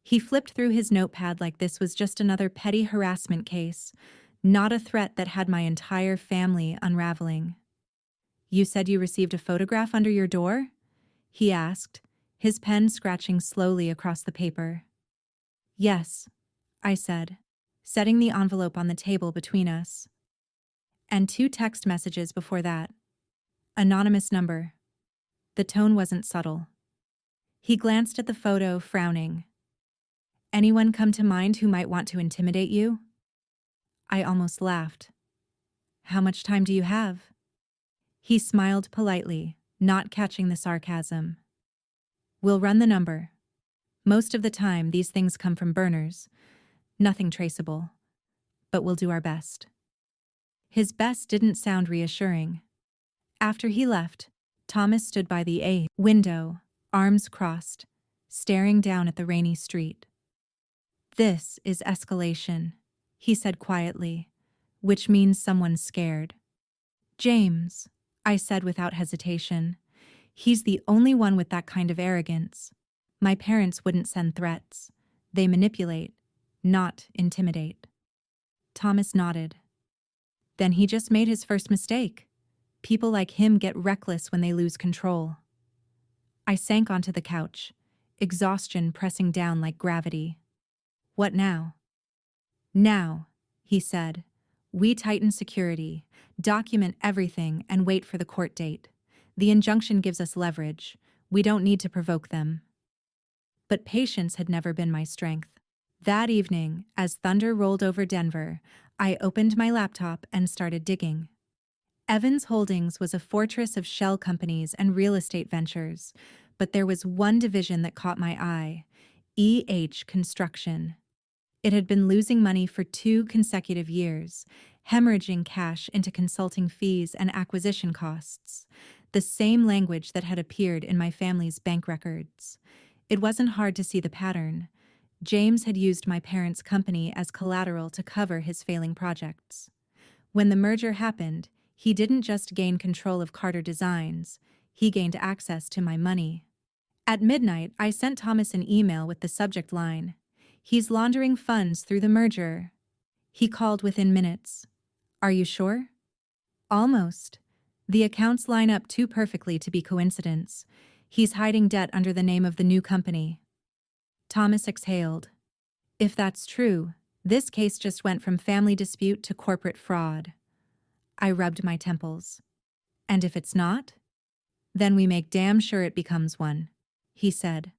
He flipped through his notepad like this was just another petty harassment case, not a threat that had my entire family unraveling. You said you received a photograph under your door? He asked, his pen scratching slowly across the paper. Yes, I said, setting the envelope on the table between us. And 2 text messages before that. Anonymous number. The tone wasn't subtle. He glanced at the photo, frowning. Anyone come to mind who might want to intimidate you? I almost laughed. How much time do you have? He smiled politely, not catching the sarcasm. We'll run the number. Most of the time, these things come from burners. Nothing traceable. But we'll do our best. His best didn't sound reassuring. After he left, Thomas stood by the window, arms crossed, staring down at the rainy street. This is escalation, he said quietly, which means someone's scared. James, I said without hesitation. He's the only one with that kind of arrogance. My parents wouldn't send threats. They manipulate, not intimidate. Thomas nodded. Then he just made his first mistake. People like him get reckless when they lose control. I sank onto the couch, exhaustion pressing down like gravity. What now? Now, he said. We tighten security, document everything, and wait for the court date. The injunction gives us leverage. We don't need to provoke them. But patience had never been my strength. That evening, as thunder rolled over Denver, I opened my laptop and started digging. Evans Holdings was a fortress of shell companies and real estate ventures, but there was one division that caught my eye: Construction. It had been losing money for 2 consecutive years, hemorrhaging cash into consulting fees and acquisition costs, the same language that had appeared in my family's bank records. It wasn't hard to see the pattern. James had used my parents' company as collateral to cover his failing projects. When the merger happened, he didn't just gain control of Carter Designs, he gained access to my money. At midnight, I sent Thomas an email with the subject line, "He's laundering funds through the merger." He called within minutes. "Are you sure?" "Almost. The accounts line up too perfectly to be coincidence. He's hiding debt under the name of the new company." Thomas exhaled. "If that's true, this case just went from family dispute to corporate fraud." I rubbed my temples. "And if it's not? Then we make damn sure it becomes one," he said.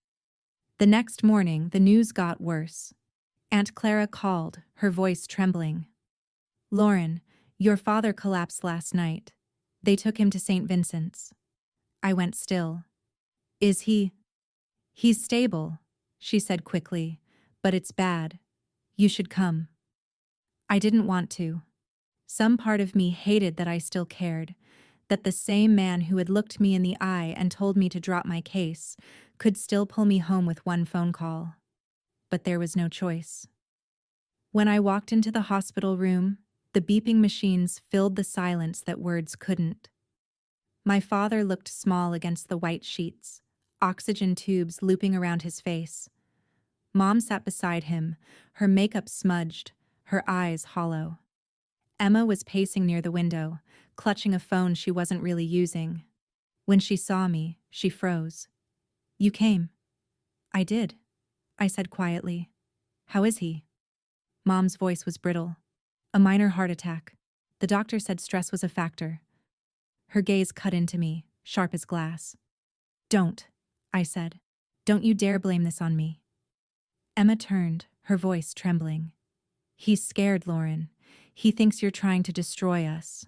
The next morning, the news got worse. Aunt Clara called, her voice trembling. "Lauren, your father collapsed last night. They took him to St. Vincent's." I went still. "Is he?" "He's stable," she said quickly, "but it's bad. You should come." I didn't want to. Some part of me hated that I still cared, that the same man who had looked me in the eye and told me to drop my case could still pull me home with one phone call. But there was no choice. When I walked into the hospital room, the beeping machines filled the silence that words couldn't. My father looked small against the white sheets, oxygen tubes looping around his face. Mom sat beside him, her makeup smudged, her eyes hollow. Emma was pacing near the window, clutching a phone she wasn't really using. When she saw me, she froze. "You came." "I did," I said quietly. "How is he?" Mom's voice was brittle. "A minor heart attack. The doctor said stress was a factor." Her gaze cut into me, sharp as glass. "Don't," I said. "Don't you dare blame this on me." Emma turned, her voice trembling. "He's scared, Lauren. He thinks you're trying to destroy us."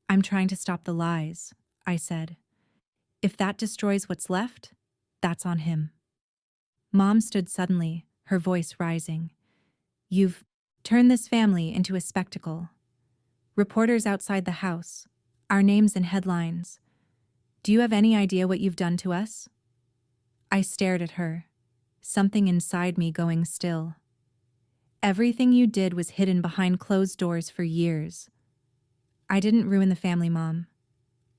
"I'm trying to stop the lies," I said. "If that destroys what's left, that's on him." Mom stood suddenly, her voice rising. "You've turned this family into a spectacle. Reporters outside the house, our names in headlines. Do you have any idea what you've done to us?" I stared at her, something inside me going still. "Everything you did was hidden behind closed doors for years." "I didn't ruin the family, Mom.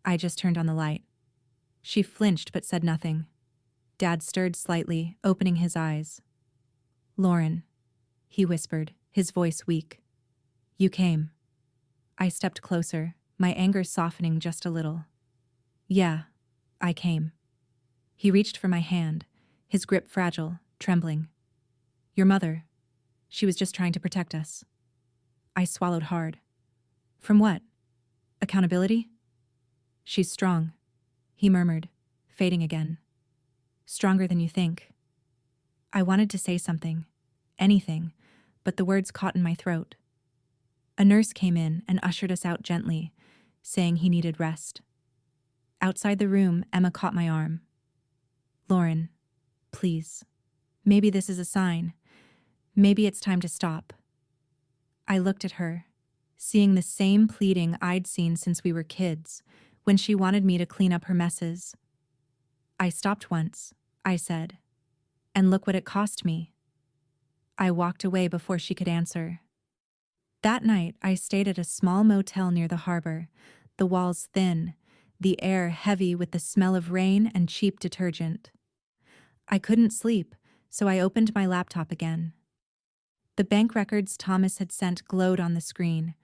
I just turned on the light." She flinched but said nothing. Dad stirred slightly, opening his eyes. "Lauren," he whispered, his voice weak. "You came." I stepped closer, my anger softening just a little. "Yeah, I came." He reached for my hand, his grip fragile, trembling. "Your mother. She was just trying to protect us." I swallowed hard. "From what? Accountability?" "She's strong," he murmured, fading again. "Stronger than you think." I wanted to say something, anything, but the words caught in my throat. A nurse came in and ushered us out gently, saying he needed rest. Outside the room, Emma caught my arm. Lauren, please. Maybe this is a sign. Maybe it's time to stop. I looked at her, seeing the same pleading I'd seen since we were kids, when she wanted me to clean up her messes. I stopped once, I said. And look what it cost me. I walked away before she could answer. That night, I stayed at a small motel near the harbor, the walls thin, the air heavy with the smell of rain and cheap detergent. I couldn't sleep, so I opened my laptop again. The bank records Thomas had sent glowed on the screen.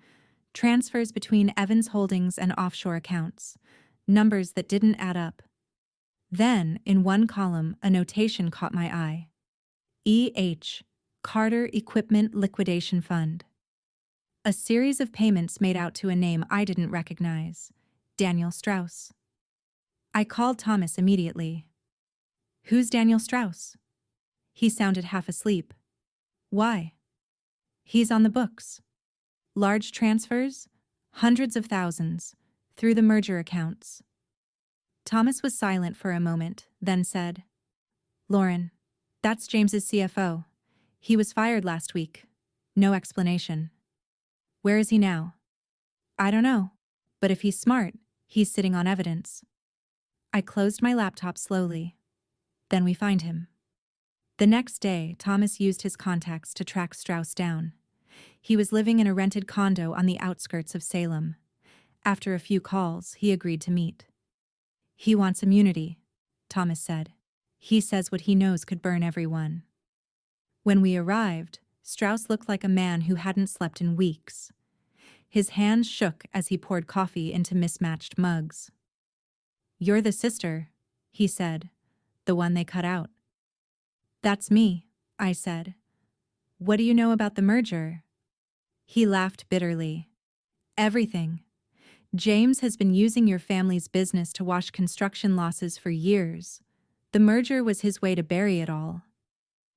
Transfers between Evans Holdings and offshore accounts. Numbers that didn't add up. Then, in one column, a notation caught my eye. E.H. Carter Equipment Liquidation Fund. A series of payments made out to a name I didn't recognize. Daniel Strauss. I called Thomas immediately. Who's Daniel Strauss? He sounded half asleep. Why? He's on the books. Large transfers, hundreds of thousands, through the merger accounts. Thomas was silent for a moment, then said, Lauren, that's James's CFO. He was fired last week. No explanation. Where is he now? I don't know, but if he's smart, he's sitting on evidence. I closed my laptop slowly. Then we find him. The next day, Thomas used his contacts to track Strauss down. He was living in a rented condo on the outskirts of Salem. After a few calls, he agreed to meet. He wants immunity, Thomas said. He says what he knows could burn everyone. When we arrived, Strauss looked like a man who hadn't slept in weeks. His hands shook as he poured coffee into mismatched mugs. You're the sister, he said, the one they cut out. That's me, I said. What do you know about the merger? He laughed bitterly. Everything. James has been using your family's business to wash construction losses for years. The merger was his way to bury it all.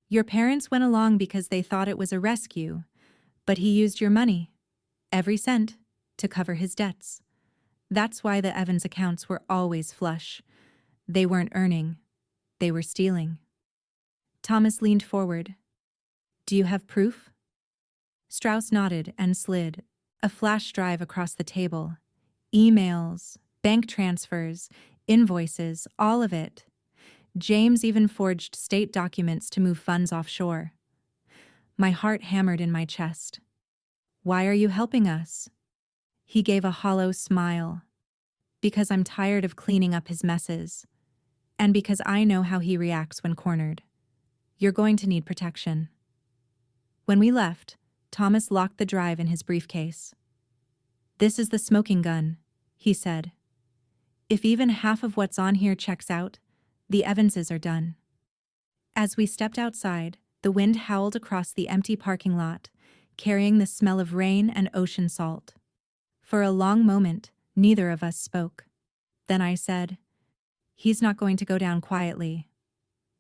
Your parents went along because they thought it was a rescue, but he used your money, every cent, to cover his debts. That's why the Evans accounts were always flush. They weren't earning. They were stealing. Thomas leaned forward. Do you have proof? Strauss nodded and slid a flash drive across the table. Emails, bank transfers, invoices, all of it. James even forged state documents to move funds offshore. My heart hammered in my chest. Why are you helping us? He gave a hollow smile. Because I'm tired of cleaning up his messes. And because I know how he reacts when cornered. You're going to need protection. When we left, Thomas locked the drive in his briefcase. This is the smoking gun, he said. If even half of what's on here checks out, the Evanses are done. As we stepped outside, the wind howled across the empty parking lot, carrying the smell of rain and ocean salt. For a long moment, neither of us spoke. Then I said, He's not going to go down quietly.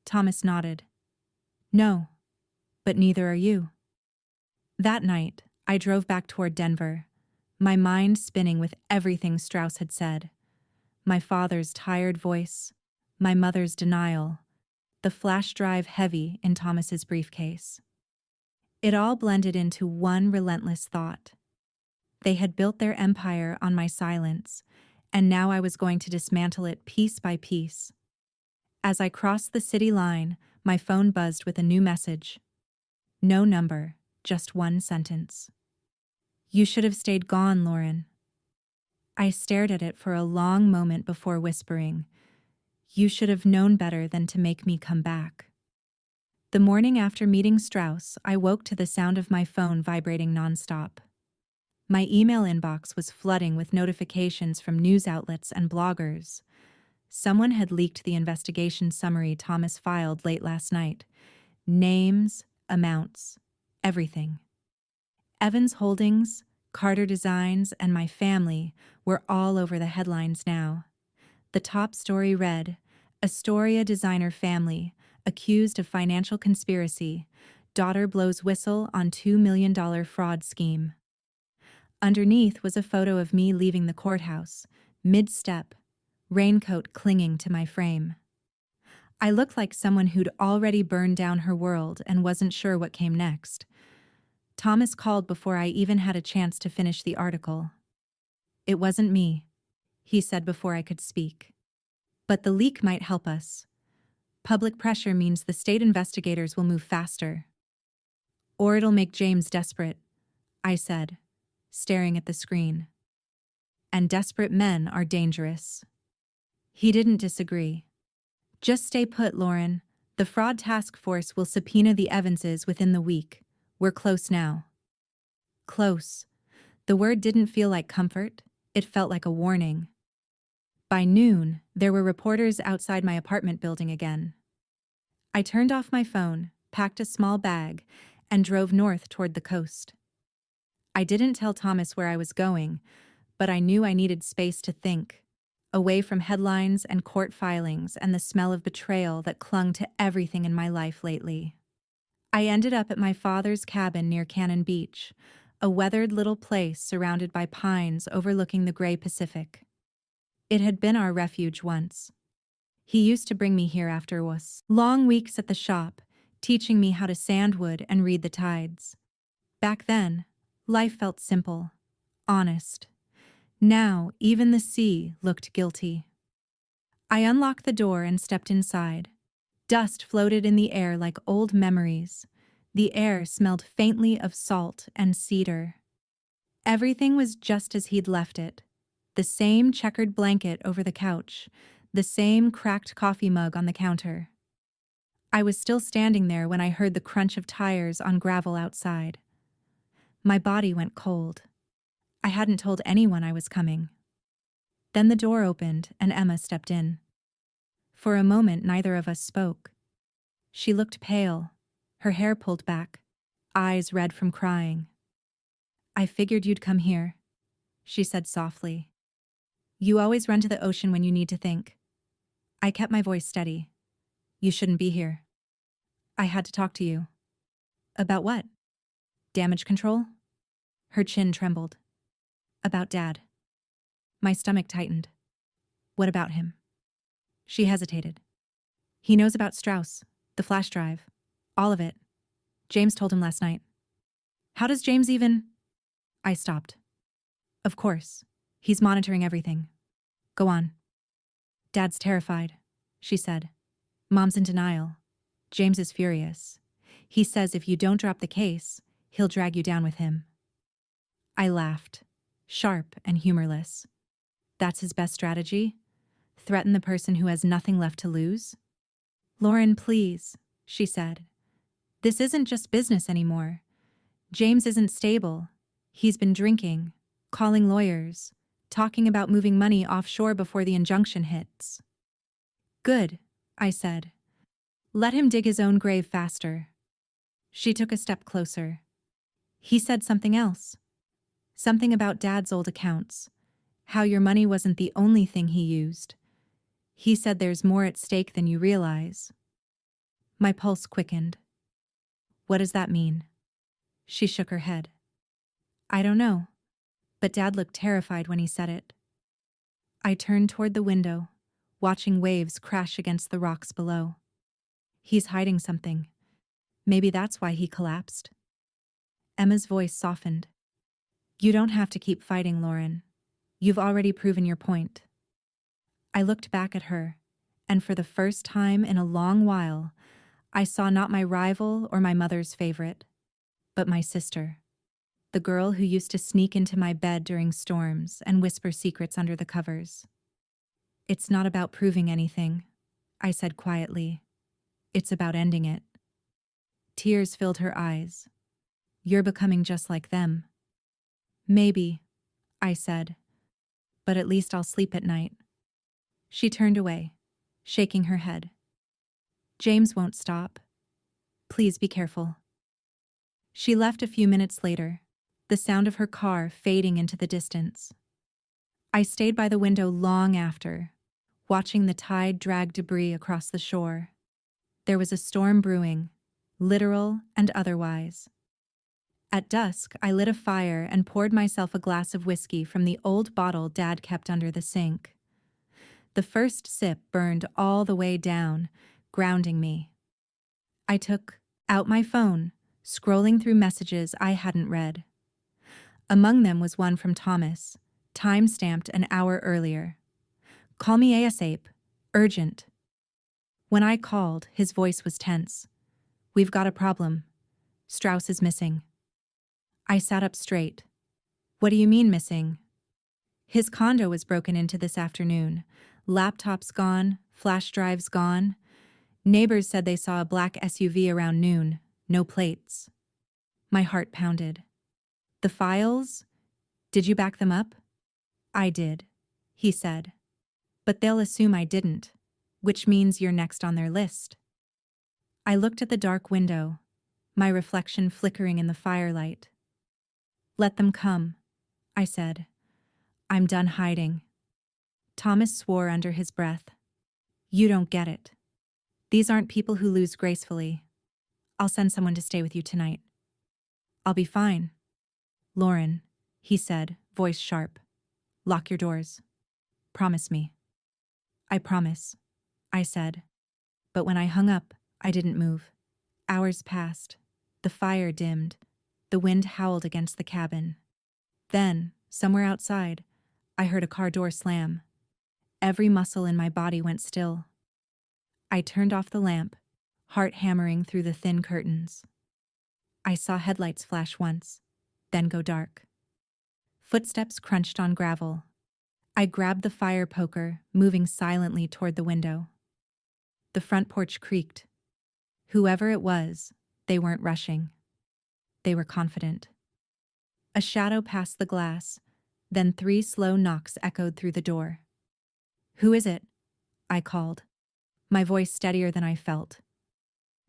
Thomas nodded. No, but neither are you. That night, I drove back toward Denver, my mind spinning with everything Strauss had said. My father's tired voice, my mother's denial, the flash drive heavy in Thomas's briefcase. It all blended into one relentless thought. They had built their empire on my silence, and now I was going to dismantle it piece by piece. As I crossed the city line, my phone buzzed with a new message. No number, just one sentence. You should have stayed gone, Lauren. I stared at it for a long moment before whispering, You should have known better than to make me come back. The morning after meeting Strauss, I woke to the sound of my phone vibrating nonstop. My email inbox was flooding with notifications from news outlets and bloggers. Someone had leaked the investigation summary Thomas filed late last night. Names, amounts, everything. Evans Holdings, Carter Designs, and my family were all over the headlines now. The top story read, Astoria designer family, accused of financial conspiracy, daughter blows whistle on $2 million fraud scheme. Underneath was a photo of me leaving the courthouse, mid-step, raincoat clinging to my frame. I looked like someone who'd already burned down her world and wasn't sure what came next. Thomas called before I even had a chance to finish the article. "It wasn't me," he said before I could speak. "But the leak might help us. Public pressure means the state investigators will move faster. Or it'll make James desperate," I said, staring at the screen. "And desperate men are dangerous." He didn't disagree. "Just stay put, Lauren. The fraud task force will subpoena the Evanses within the week. We're close now." Close. The word didn't feel like comfort, it felt like a warning. By noon, there were reporters outside my apartment building again. I turned off my phone, packed a small bag, and drove north toward the coast. I didn't tell Thomas where I was going, but I knew I needed space to think, away from headlines and court filings and the smell of betrayal that clung to everything in my life lately. I ended up at my father's cabin near Cannon Beach, a weathered little place surrounded by pines overlooking the gray Pacific. It had been our refuge once. He used to bring me here after long weeks at the shop, teaching me how to sand wood and read the tides. Back then, life felt simple, honest. Now, even the sea looked guilty. I unlocked the door and stepped inside. Dust floated in the air like old memories. The air smelled faintly of salt and cedar. Everything was just as he'd left it. The same checkered blanket over the couch, the same cracked coffee mug on the counter. I was still standing there when I heard the crunch of tires on gravel outside. My body went cold. I hadn't told anyone I was coming. Then the door opened and Emma stepped in. For a moment, neither of us spoke. She looked pale, her hair pulled back, eyes red from crying. "I figured you'd come here," she said softly. "You always run to the ocean when you need to think." I kept my voice steady. "You shouldn't be here. I had to talk to you." "About what?" "Damage control?" Her chin trembled. "About Dad." My stomach tightened. "What about him?" She hesitated. "He knows about Strauss, the flash drive, all of it. James told him last night." "How does James even—" I stopped. "Of course. He's monitoring everything. Go on." "Dad's terrified," she said. "Mom's in denial. James is furious. He says if you don't drop the case, he'll drag you down with him." I laughed, sharp and humorless. "That's his best strategy? Threaten the person who has nothing left to lose?" "Lauren, please," she said. "This isn't just business anymore. James isn't stable. He's been drinking, calling lawyers, talking about moving money offshore before the injunction hits." "Good," I said. "Let him dig his own grave faster." She took a step closer. "He said something else. Something about Dad's old accounts. How your money wasn't the only thing he used. He said there's more at stake than you realize." My pulse quickened. "What does that mean?" She shook her head. "I don't know, but Dad looked terrified when he said it." I turned toward the window, watching waves crash against the rocks below. "He's hiding something. Maybe that's why he collapsed." Emma's voice softened. "You don't have to keep fighting, Lauren. You've already proven your point." I looked back at her, and for the first time in a long while, I saw not my rival or my mother's favorite, but my sister. The girl who used to sneak into my bed during storms and whisper secrets under the covers. "It's not about proving anything," I said quietly. "It's about ending it." Tears filled her eyes. "You're becoming just like them." "Maybe," I said, "but at least I'll sleep at night." She turned away, shaking her head. "James won't stop. Please be careful." She left a few minutes later, the sound of her car fading into the distance. I stayed by the window long after, watching the tide drag debris across the shore. There was a storm brewing, literal and otherwise. At dusk, I lit a fire and poured myself a glass of whiskey from the old bottle Dad kept under the sink. The first sip burned all the way down, grounding me. I took out my phone, scrolling through messages I hadn't read. Among them was one from Thomas, time-stamped an hour earlier. "Call me ASAP. Urgent." When I called, his voice was tense. "We've got a problem. Strauss is missing." I sat up straight. "What do you mean missing?" "His condo was broken into this afternoon. Laptops gone, flash drives gone. Neighbors said they saw a black SUV around noon, no plates." My heart pounded. "The files? Did you back them up?" "I did," he said. "But they'll assume I didn't, which means you're next on their list." I looked at the dark window, my reflection flickering in the firelight. "Let them come," I said. "I'm done hiding." Thomas swore under his breath. "You don't get it. These aren't people who lose gracefully. I'll send someone to stay with you tonight." "I'll be fine." "Lauren," he said, voice sharp. "Lock your doors. Promise me." "I promise," I said. But when I hung up, I didn't move. Hours passed. The fire dimmed. The wind howled against the cabin. Then, somewhere outside, I heard a car door slam. Every muscle in my body went still. I turned off the lamp, heart hammering through the thin curtains. I saw headlights flash once, then go dark. Footsteps crunched on gravel. I grabbed the fire poker, moving silently toward the window. The front porch creaked. Whoever it was, they weren't rushing. They were confident. A shadow passed the glass, then 3 slow knocks echoed through the door. "Who is it?" I called, my voice steadier than I felt.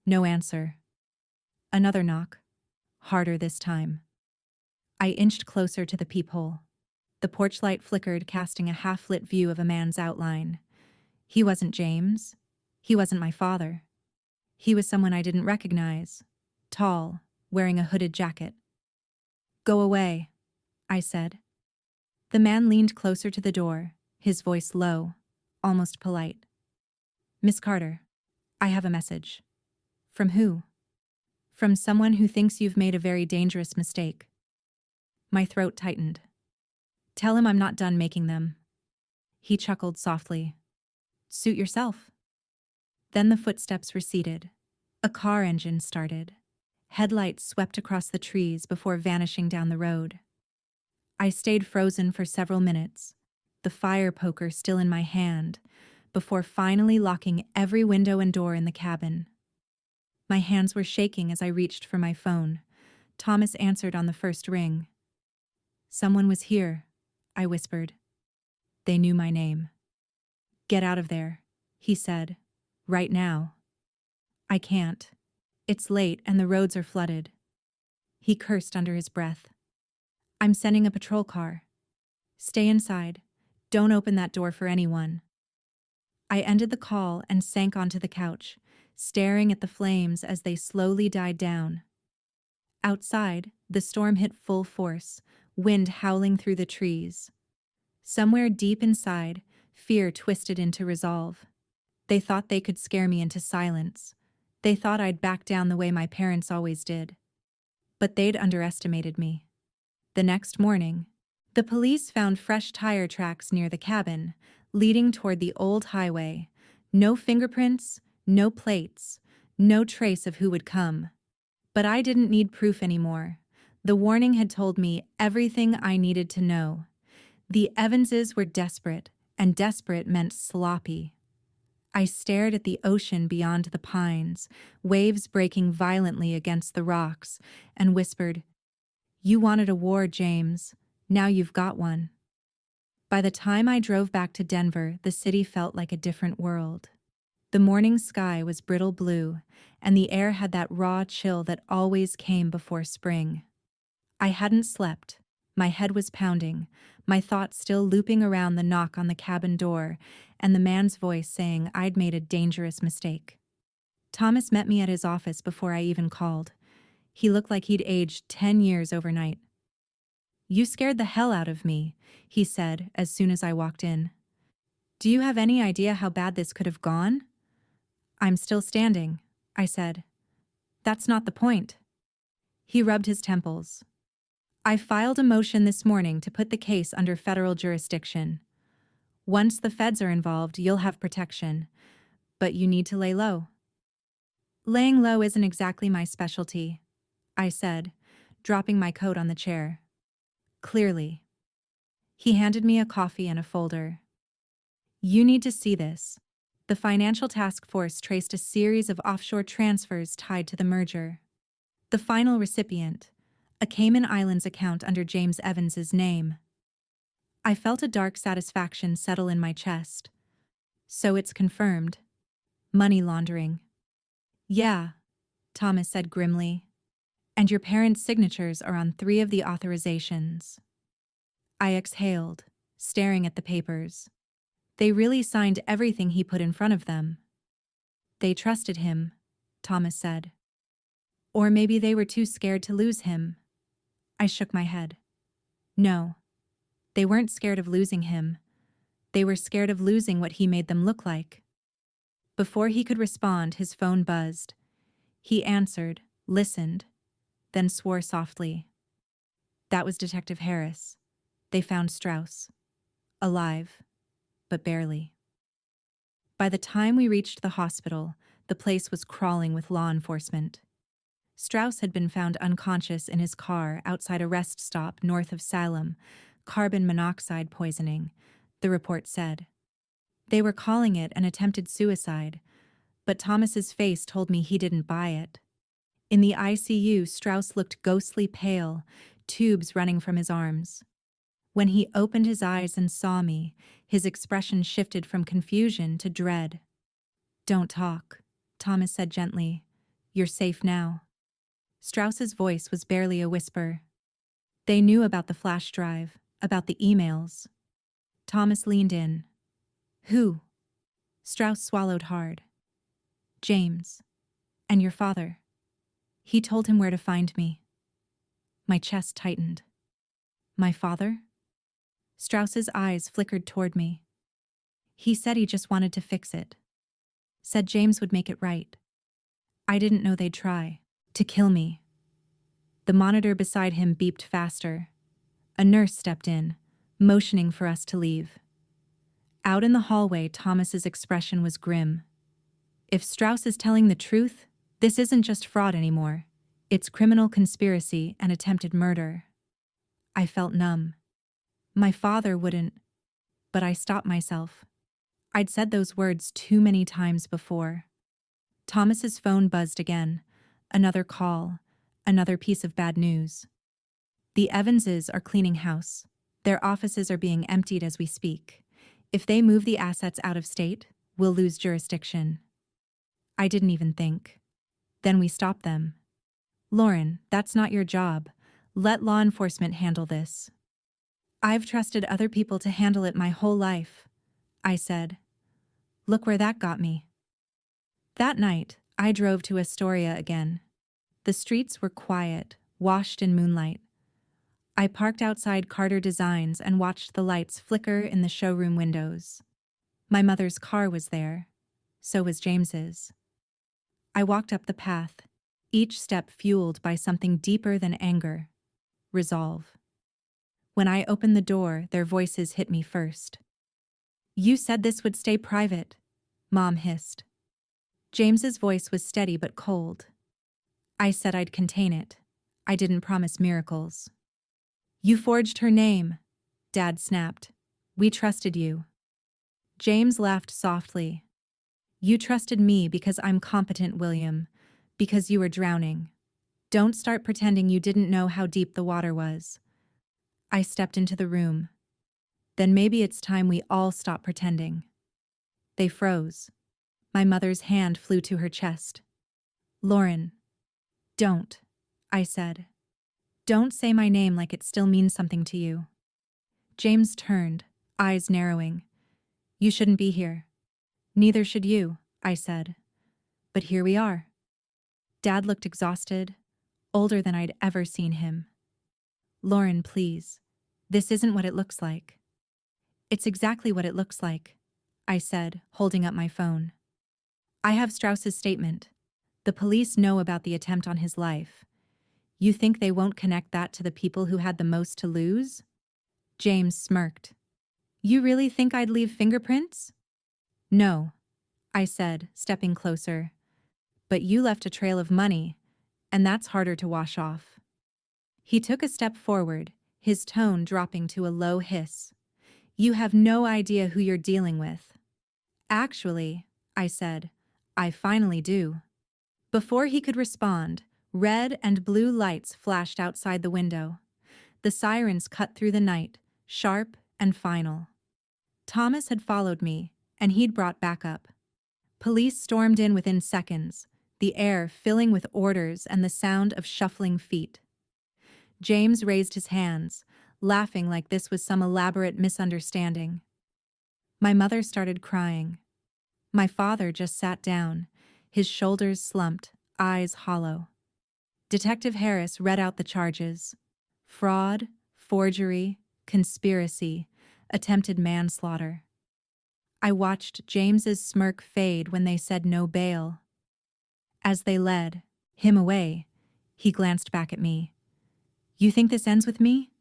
No answer. Another knock, harder this time. I inched closer to the peephole. The porch light flickered, casting a half-lit view of a man's outline. He wasn't James. He wasn't my father. He was someone I didn't recognize. Tall, wearing a hooded jacket. "Go away," I said. The man leaned closer to the door, his voice low, almost polite. "Miss Carter, I have a message." "From who?" "From someone who thinks you've made a very dangerous mistake." My throat tightened. "Tell him I'm not done making them." He chuckled softly. "Suit yourself." Then the footsteps receded. A car engine started. Headlights swept across the trees before vanishing down the road. I stayed frozen for several minutes, the fire poker still in my hand, before finally locking every window and door in the cabin. My hands were shaking as I reached for my phone. Thomas answered on the first ring. "Someone was here," I whispered. They knew my name. "Get out of there," he said. "Right now." "I can't. It's late and the roads are flooded." He cursed under his breath. "I'm sending a patrol car. Stay inside. Don't open that door for anyone." I ended the call and sank onto the couch, staring at the flames as they slowly died down. Outside, the storm hit full force, wind howling through the trees. Somewhere deep inside, fear twisted into resolve. They thought they could scare me into silence. They thought I'd back down the way my parents always did. But they'd underestimated me. The next morning, the police found fresh tire tracks near the cabin, leading toward the old highway. No fingerprints, no plates, no trace of who would come. But I didn't need proof anymore. The warning had told me everything I needed to know. The Evanses were desperate, and desperate meant sloppy. I stared at the ocean beyond the pines, waves breaking violently against the rocks, and whispered, "You wanted a war, James. Now you've got one." By the time I drove back to Denver, the city felt like a different world. The morning sky was brittle blue, and the air had that raw chill that always came before spring. I hadn't slept. My head was pounding, my thoughts still looping around the knock on the cabin door and the man's voice saying I'd made a dangerous mistake. Thomas met me at his office before I even called. He looked like he'd aged 10 years overnight. "You scared the hell out of me," he said as soon as I walked in. "Do you have any idea how bad this could have gone?" "I'm still standing," I said. "That's not the point." He rubbed his temples. "I filed a motion this morning to put the case under federal jurisdiction. Once the feds are involved, you'll have protection. But you need to lay low." "Laying low isn't exactly my specialty," I said, dropping my coat on the chair. "Clearly." He handed me a coffee and a folder. "You need to see this." The financial task force traced a series of offshore transfers tied to the merger. The final recipient, a Cayman Islands account under James Evans's name. I felt a dark satisfaction settle in my chest. "So it's confirmed. Money laundering." "Yeah," Thomas said grimly. "And your parents' signatures are on 3 of the authorizations." I exhaled, staring at the papers. They really signed everything he put in front of them. "They trusted him," Thomas said. "Or maybe they were too scared to lose him." I shook my head. "No. They weren't scared of losing him. They were scared of losing what he made them look like." Before he could respond, his phone buzzed. He answered, listened, then swore softly. That was Detective Harris. They found Strauss. Alive, but barely. By the time we reached the hospital, the place was crawling with law enforcement. Strauss had been found unconscious in his car outside a rest stop north of Salem, carbon monoxide poisoning, the report said. They were calling it an attempted suicide, but Thomas's face told me he didn't buy it. In the ICU, Strauss looked ghostly pale, tubes running from his arms. When he opened his eyes and saw me, his expression shifted from confusion to dread. "Don't talk," Thomas said gently. "You're safe now." Strauss's voice was barely a whisper. "They knew about the flash drive, about the emails." Thomas leaned in. "Who?" Strauss swallowed hard. "James. And your father. He told him where to find me." My chest tightened. "My father?" Strauss's eyes flickered toward me. "He said he just wanted to fix it. Said James would make it right. I didn't know they'd try to kill me." The monitor beside him beeped faster. A nurse stepped in, motioning for us to leave. Out in the hallway, Thomas's expression was grim. If Strauss is telling the truth, this isn't just fraud anymore. It's criminal conspiracy and attempted murder. I felt numb. My father wouldn't, but I stopped myself. I'd said those words too many times before. Thomas's phone buzzed again. Another call, another piece of bad news. "The Evanses are cleaning house. Their offices are being emptied as we speak. If they move the assets out of state, we'll lose jurisdiction." I didn't even think. "Then we stop them." "Lauren, that's not your job. Let law enforcement handle this." "I've trusted other people to handle it my whole life," I said. "Look where that got me." That night, I drove to Astoria again. The streets were quiet, washed in moonlight. I parked outside Carter Designs and watched the lights flicker in the showroom windows. My mother's car was there. So was James's. I walked up the path, each step fueled by something deeper than anger. Resolve. When I opened the door, their voices hit me first. "You said this would stay private," Mom hissed. James's voice was steady but cold. "I said I'd contain it. I didn't promise miracles." "You forged her name," Dad snapped. "We trusted you." James laughed softly. "You trusted me because I'm competent, William, because you were drowning. Don't start pretending you didn't know how deep the water was." I stepped into the room. "Then maybe it's time we all stop pretending." They froze. My mother's hand flew to her chest. "Lauren, don't," I said. "Don't say my name like it still means something to you." James turned, eyes narrowing. "You shouldn't be here." "Neither should you," I said. "But here we are." Dad looked exhausted, older than I'd ever seen him. "Lauren, please. This isn't what it looks like." "It's exactly what it looks like," I said, holding up my phone. "I have Strauss's statement. The police know about the attempt on his life. You think they won't connect that to the people who had the most to lose?" James smirked. "You really think I'd leave fingerprints?" "No," I said, stepping closer. "But you left a trail of money, and that's harder to wash off." He took a step forward, his tone dropping to a low hiss. "You have no idea who you're dealing with." "Actually," I said, "I finally do." Before he could respond, red and blue lights flashed outside the window. The sirens cut through the night, sharp and final. Thomas had followed me, and he'd brought backup. Police stormed in within seconds, the air filling with orders and the sound of shuffling feet. James raised his hands, laughing like this was some elaborate misunderstanding. My mother started crying. My father just sat down, his shoulders slumped, eyes hollow. Detective Harris read out the charges: fraud, forgery, conspiracy, attempted manslaughter. I watched James's smirk fade when they said no bail. As they led him away, he glanced back at me. "You think this ends with me?"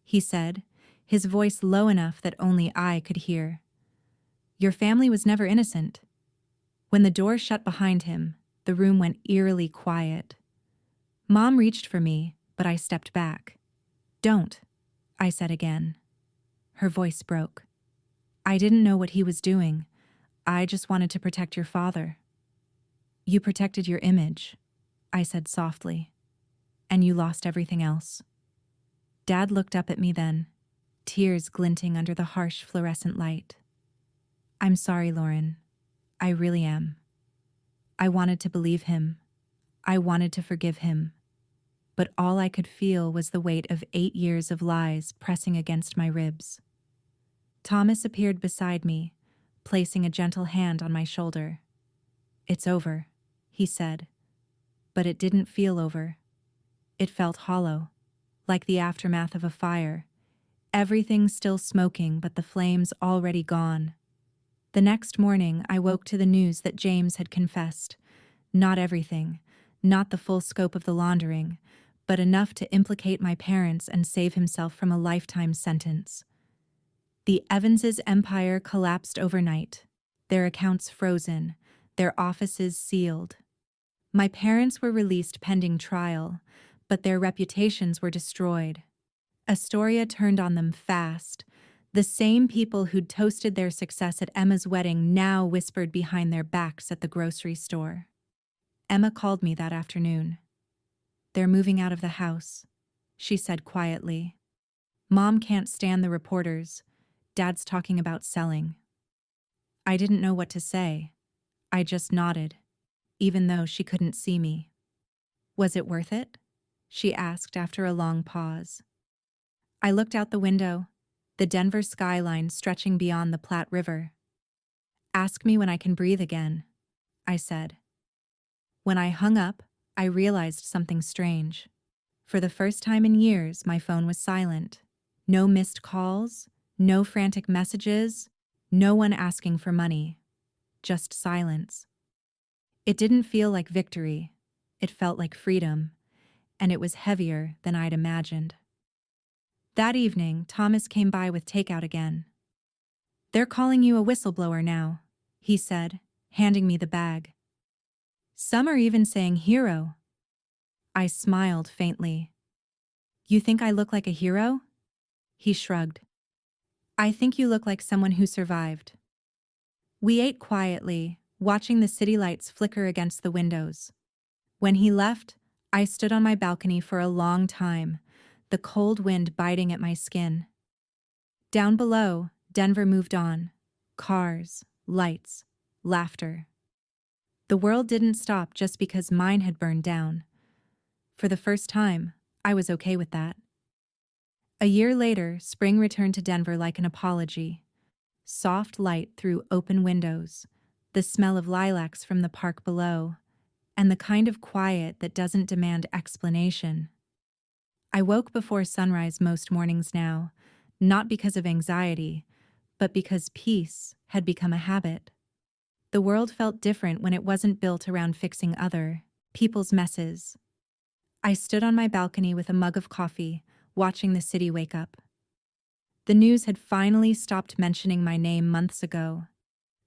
he said, his voice low enough that only I could hear. "Your family was never innocent." When the door shut behind him, the room went eerily quiet. Mom reached for me, but I stepped back. "Don't," I said again. Her voice broke. "I didn't know what he was doing. I just wanted to protect your father." "You protected your image," I said softly. "And you lost everything else." Dad looked up at me then, tears glinting under the harsh fluorescent light. "I'm sorry, Lauren. I really am. I wanted to believe him. I wanted to forgive him. But all I could feel was the weight of 8 years of lies pressing against my ribs." Thomas appeared beside me, placing a gentle hand on my shoulder. "It's over," he said. But it didn't feel over. It felt hollow, like the aftermath of a fire. Everything still smoking, but the flames already gone. The next morning, I woke to the news that James had confessed. Not everything, not the full scope of the laundering, but enough to implicate my parents and save himself from a lifetime sentence. The Evanses' empire collapsed overnight, their accounts frozen, their offices sealed. My parents were released pending trial, but their reputations were destroyed. Astoria turned on them fast. The same people who'd toasted their success at Emma's wedding now whispered behind their backs at the grocery store. Emma called me that afternoon. "They're moving out of the house," she said quietly. "Mom can't stand the reporters. Dad's talking about selling." I didn't know what to say. I just nodded, even though she couldn't see me. "Was it worth it?" she asked after a long pause. I looked out the window, the Denver skyline stretching beyond the Platte River. "Ask me when I can breathe again," I said. When I hung up, I realized something strange. For the first time in years, my phone was silent. No missed calls, no frantic messages, no one asking for money. Just silence. It didn't feel like victory. It felt like freedom, and it was heavier than I'd imagined. That evening, Thomas came by with takeout again. "They're calling you a whistleblower now," he said, handing me the bag. "Some are even saying hero." I smiled faintly. "You think I look like a hero?" He shrugged. "I think you look like someone who survived." We ate quietly, watching the city lights flicker against the windows. When he left, I stood on my balcony for a long time, the cold wind biting at my skin. Down below, Denver moved on. Cars, lights, laughter. The world didn't stop just because mine had burned down. For the first time, I was okay with that. A year later, spring returned to Denver like an apology. Soft light through open windows, the smell of lilacs from the park below, and the kind of quiet that doesn't demand explanation. I woke before sunrise most mornings now, not because of anxiety, but because peace had become a habit. The world felt different when it wasn't built around fixing other people's messes. I stood on my balcony with a mug of coffee, watching the city wake up. The news had finally stopped mentioning my name months ago.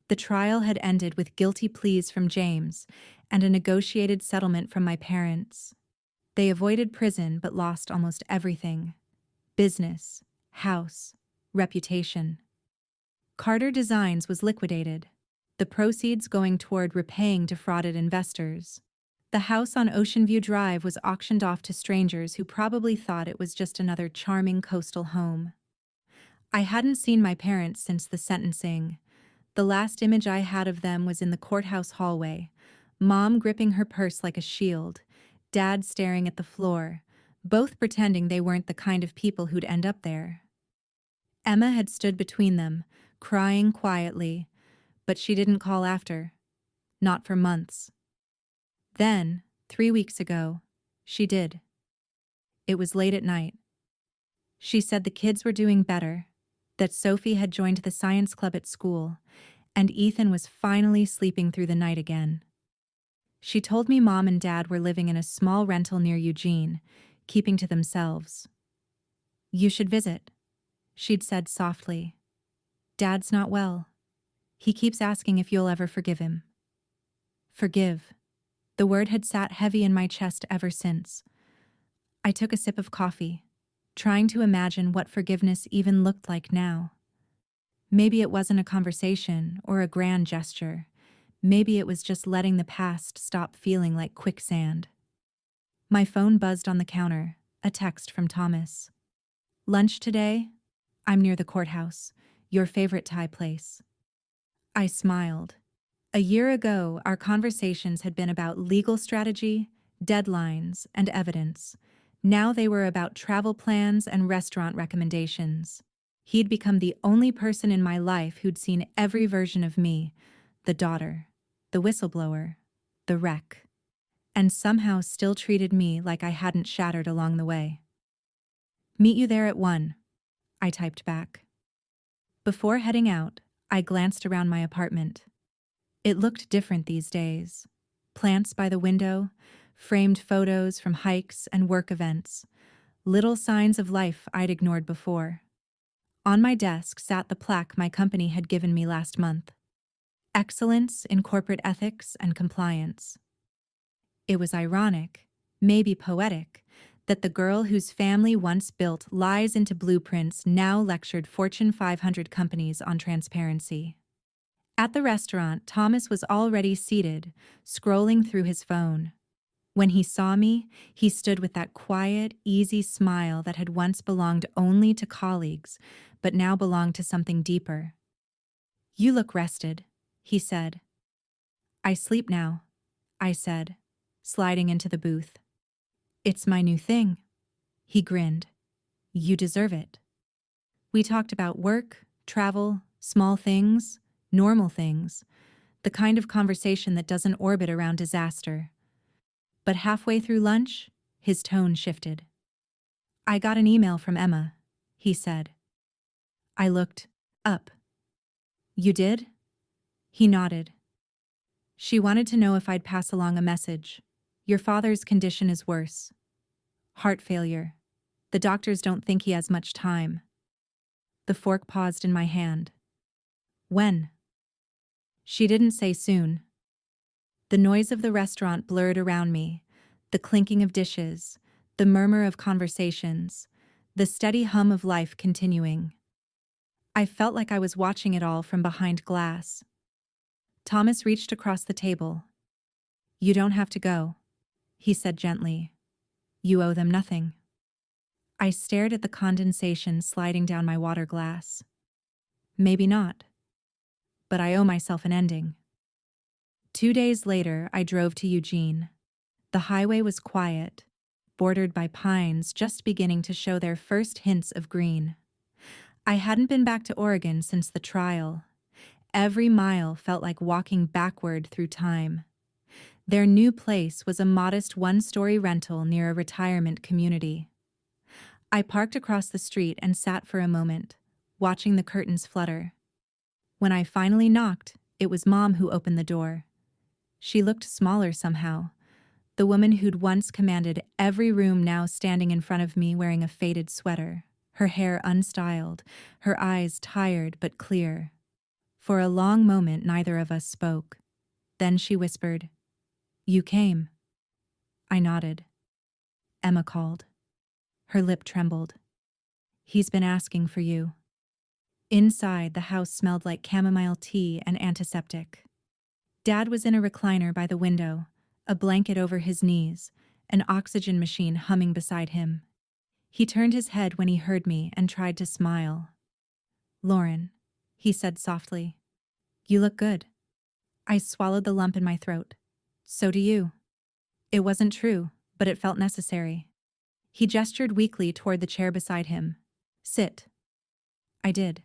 The trial had ended with guilty pleas from James and a negotiated settlement from my parents. They avoided prison but lost almost everything: business, house, reputation. Carter Designs was liquidated, the proceeds going toward repaying defrauded investors. The house on Ocean View Drive was auctioned off to strangers who probably thought it was just another charming coastal home. I hadn't seen my parents since the sentencing. The last image I had of them was in the courthouse hallway, Mom gripping her purse like a shield, Dad staring at the floor, both pretending they weren't the kind of people who'd end up there. Emma had stood between them, crying quietly, but she didn't call after. Not for months. Then, 3 weeks ago, she did. It was late at night. She said the kids were doing better, that Sophie had joined the science club at school, and Ethan was finally sleeping through the night again. She told me Mom and Dad were living in a small rental near Eugene, keeping to themselves. "You should visit," she'd said softly. "Dad's not well. He keeps asking if you'll ever forgive him." Forgive. The word had sat heavy in my chest ever since. I took a sip of coffee, trying to imagine what forgiveness even looked like now. Maybe it wasn't a conversation or a grand gesture. Maybe it was just letting the past stop feeling like quicksand. My phone buzzed on the counter, a text from Thomas. "Lunch today? I'm near the courthouse, your favorite Thai place." I smiled. A year ago, our conversations had been about legal strategy, deadlines, and evidence. Now they were about travel plans and restaurant recommendations. He'd become the only person in my life who'd seen every version of me: the daughter, the whistleblower, the wreck, and somehow still treated me like I hadn't shattered along the way. "Meet you there at 1, I typed back. Before heading out, I glanced around my apartment. It looked different these days. Plants by the window, framed photos from hikes and work events, little signs of life I'd ignored before. On my desk sat the plaque my company had given me last month: Excellence in Corporate Ethics and Compliance. It was ironic, maybe poetic, that the girl whose family once built lies into blueprints now lectured Fortune 500 companies on transparency. At the restaurant, Thomas was already seated, scrolling through his phone. When he saw me, he stood with that quiet, easy smile that had once belonged only to colleagues, but now belonged to something deeper. "You look rested," he said. "I sleep now," I said, sliding into the booth. "It's my new thing." He grinned. "You deserve it." We talked about work, travel, small things, normal things, the kind of conversation that doesn't orbit around disaster. But halfway through lunch, his tone shifted. "I got an email from Emma," he said. I looked up. "You did?" He nodded. "She wanted to know if I'd pass along a message. Your father's condition is worse. Heart failure. The doctors don't think he has much time." The fork paused in my hand. "When?" She didn't say soon. The noise of the restaurant blurred around me, the clinking of dishes, the murmur of conversations, the steady hum of life continuing. I felt like I was watching it all from behind glass. Thomas reached across the table. "You don't have to go," he said gently. "You owe them nothing." I stared at the condensation sliding down my water glass. Maybe not. But I owe myself an ending. 2 days later, I drove to Eugene. The highway was quiet, bordered by pines just beginning to show their first hints of green. I hadn't been back to Oregon since the trial. Every mile felt like walking backward through time. Their new place was a modest one-story rental near a retirement community. I parked across the street and sat for a moment, watching the curtains flutter. When I finally knocked, it was Mom who opened the door. She looked smaller somehow, the woman who'd once commanded every room now standing in front of me wearing a faded sweater, her hair unstyled, her eyes tired but clear. For a long moment neither of us spoke. Then she whispered, "You came." I nodded. Emma called. Her lip trembled. "He's been asking for you." Inside, the house smelled like chamomile tea and antiseptic. Dad was in a recliner by the window, a blanket over his knees, an oxygen machine humming beside him. He turned his head when he heard me and tried to smile. "Lauren," he said softly, "you look good." I swallowed the lump in my throat. "So do you." It wasn't true, but it felt necessary. He gestured weakly toward the chair beside him. "Sit." I did.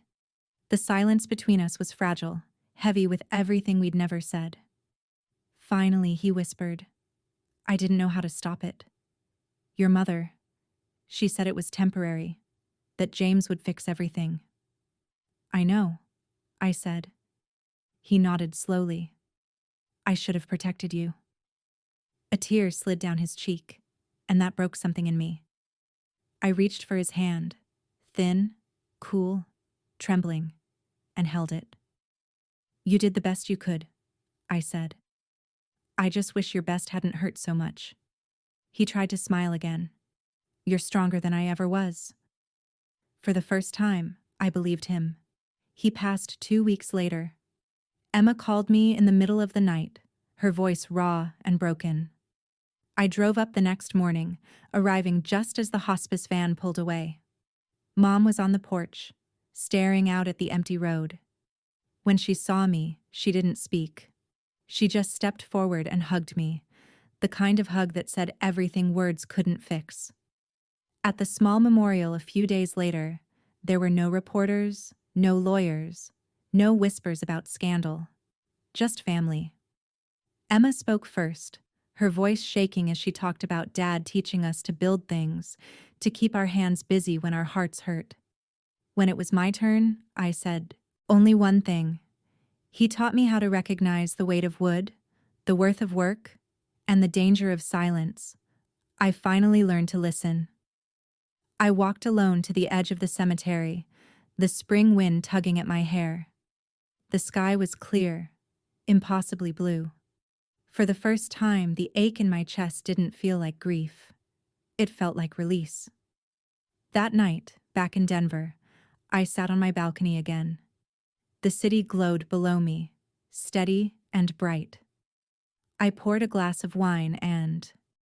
The silence between us was fragile, heavy with everything we'd never said. Finally, he whispered, "I didn't know how to stop it. Your mother, she said it was temporary, that James would fix everything." "I know," I said. He nodded slowly. "I should have protected you." A tear slid down his cheek, and that broke something in me. I reached for his hand, thin, cool, trembling, and held it. "You did the best you could," I said. "I just wish your best hadn't hurt so much." He tried to smile again. "You're stronger than I ever was." For the first time, I believed him. He passed 2 weeks later. Emma called me in the middle of the night, her voice raw and broken. I drove up the next morning, arriving just as the hospice van pulled away. Mom was on the porch, staring out at the empty road. When she saw me, she didn't speak. She just stepped forward and hugged me, the kind of hug that said everything words couldn't fix. At the small memorial a few days later, there were no reporters, no lawyers, no whispers about scandal. Just family. Emma spoke first, her voice shaking as she talked about Dad teaching us to build things, to keep our hands busy when our hearts hurt. When it was my turn, I said, "Only one thing. He taught me how to recognize the weight of wood, the worth of work, and the danger of silence. I finally learned to listen." I walked alone to the edge of the cemetery, the spring wind tugging at my hair. The sky was clear, impossibly blue. For the first time, the ache in my chest didn't feel like grief. It felt like release. That night, back in Denver, I sat on my balcony again. The city glowed below me, steady and bright. I poured a glass of wine and,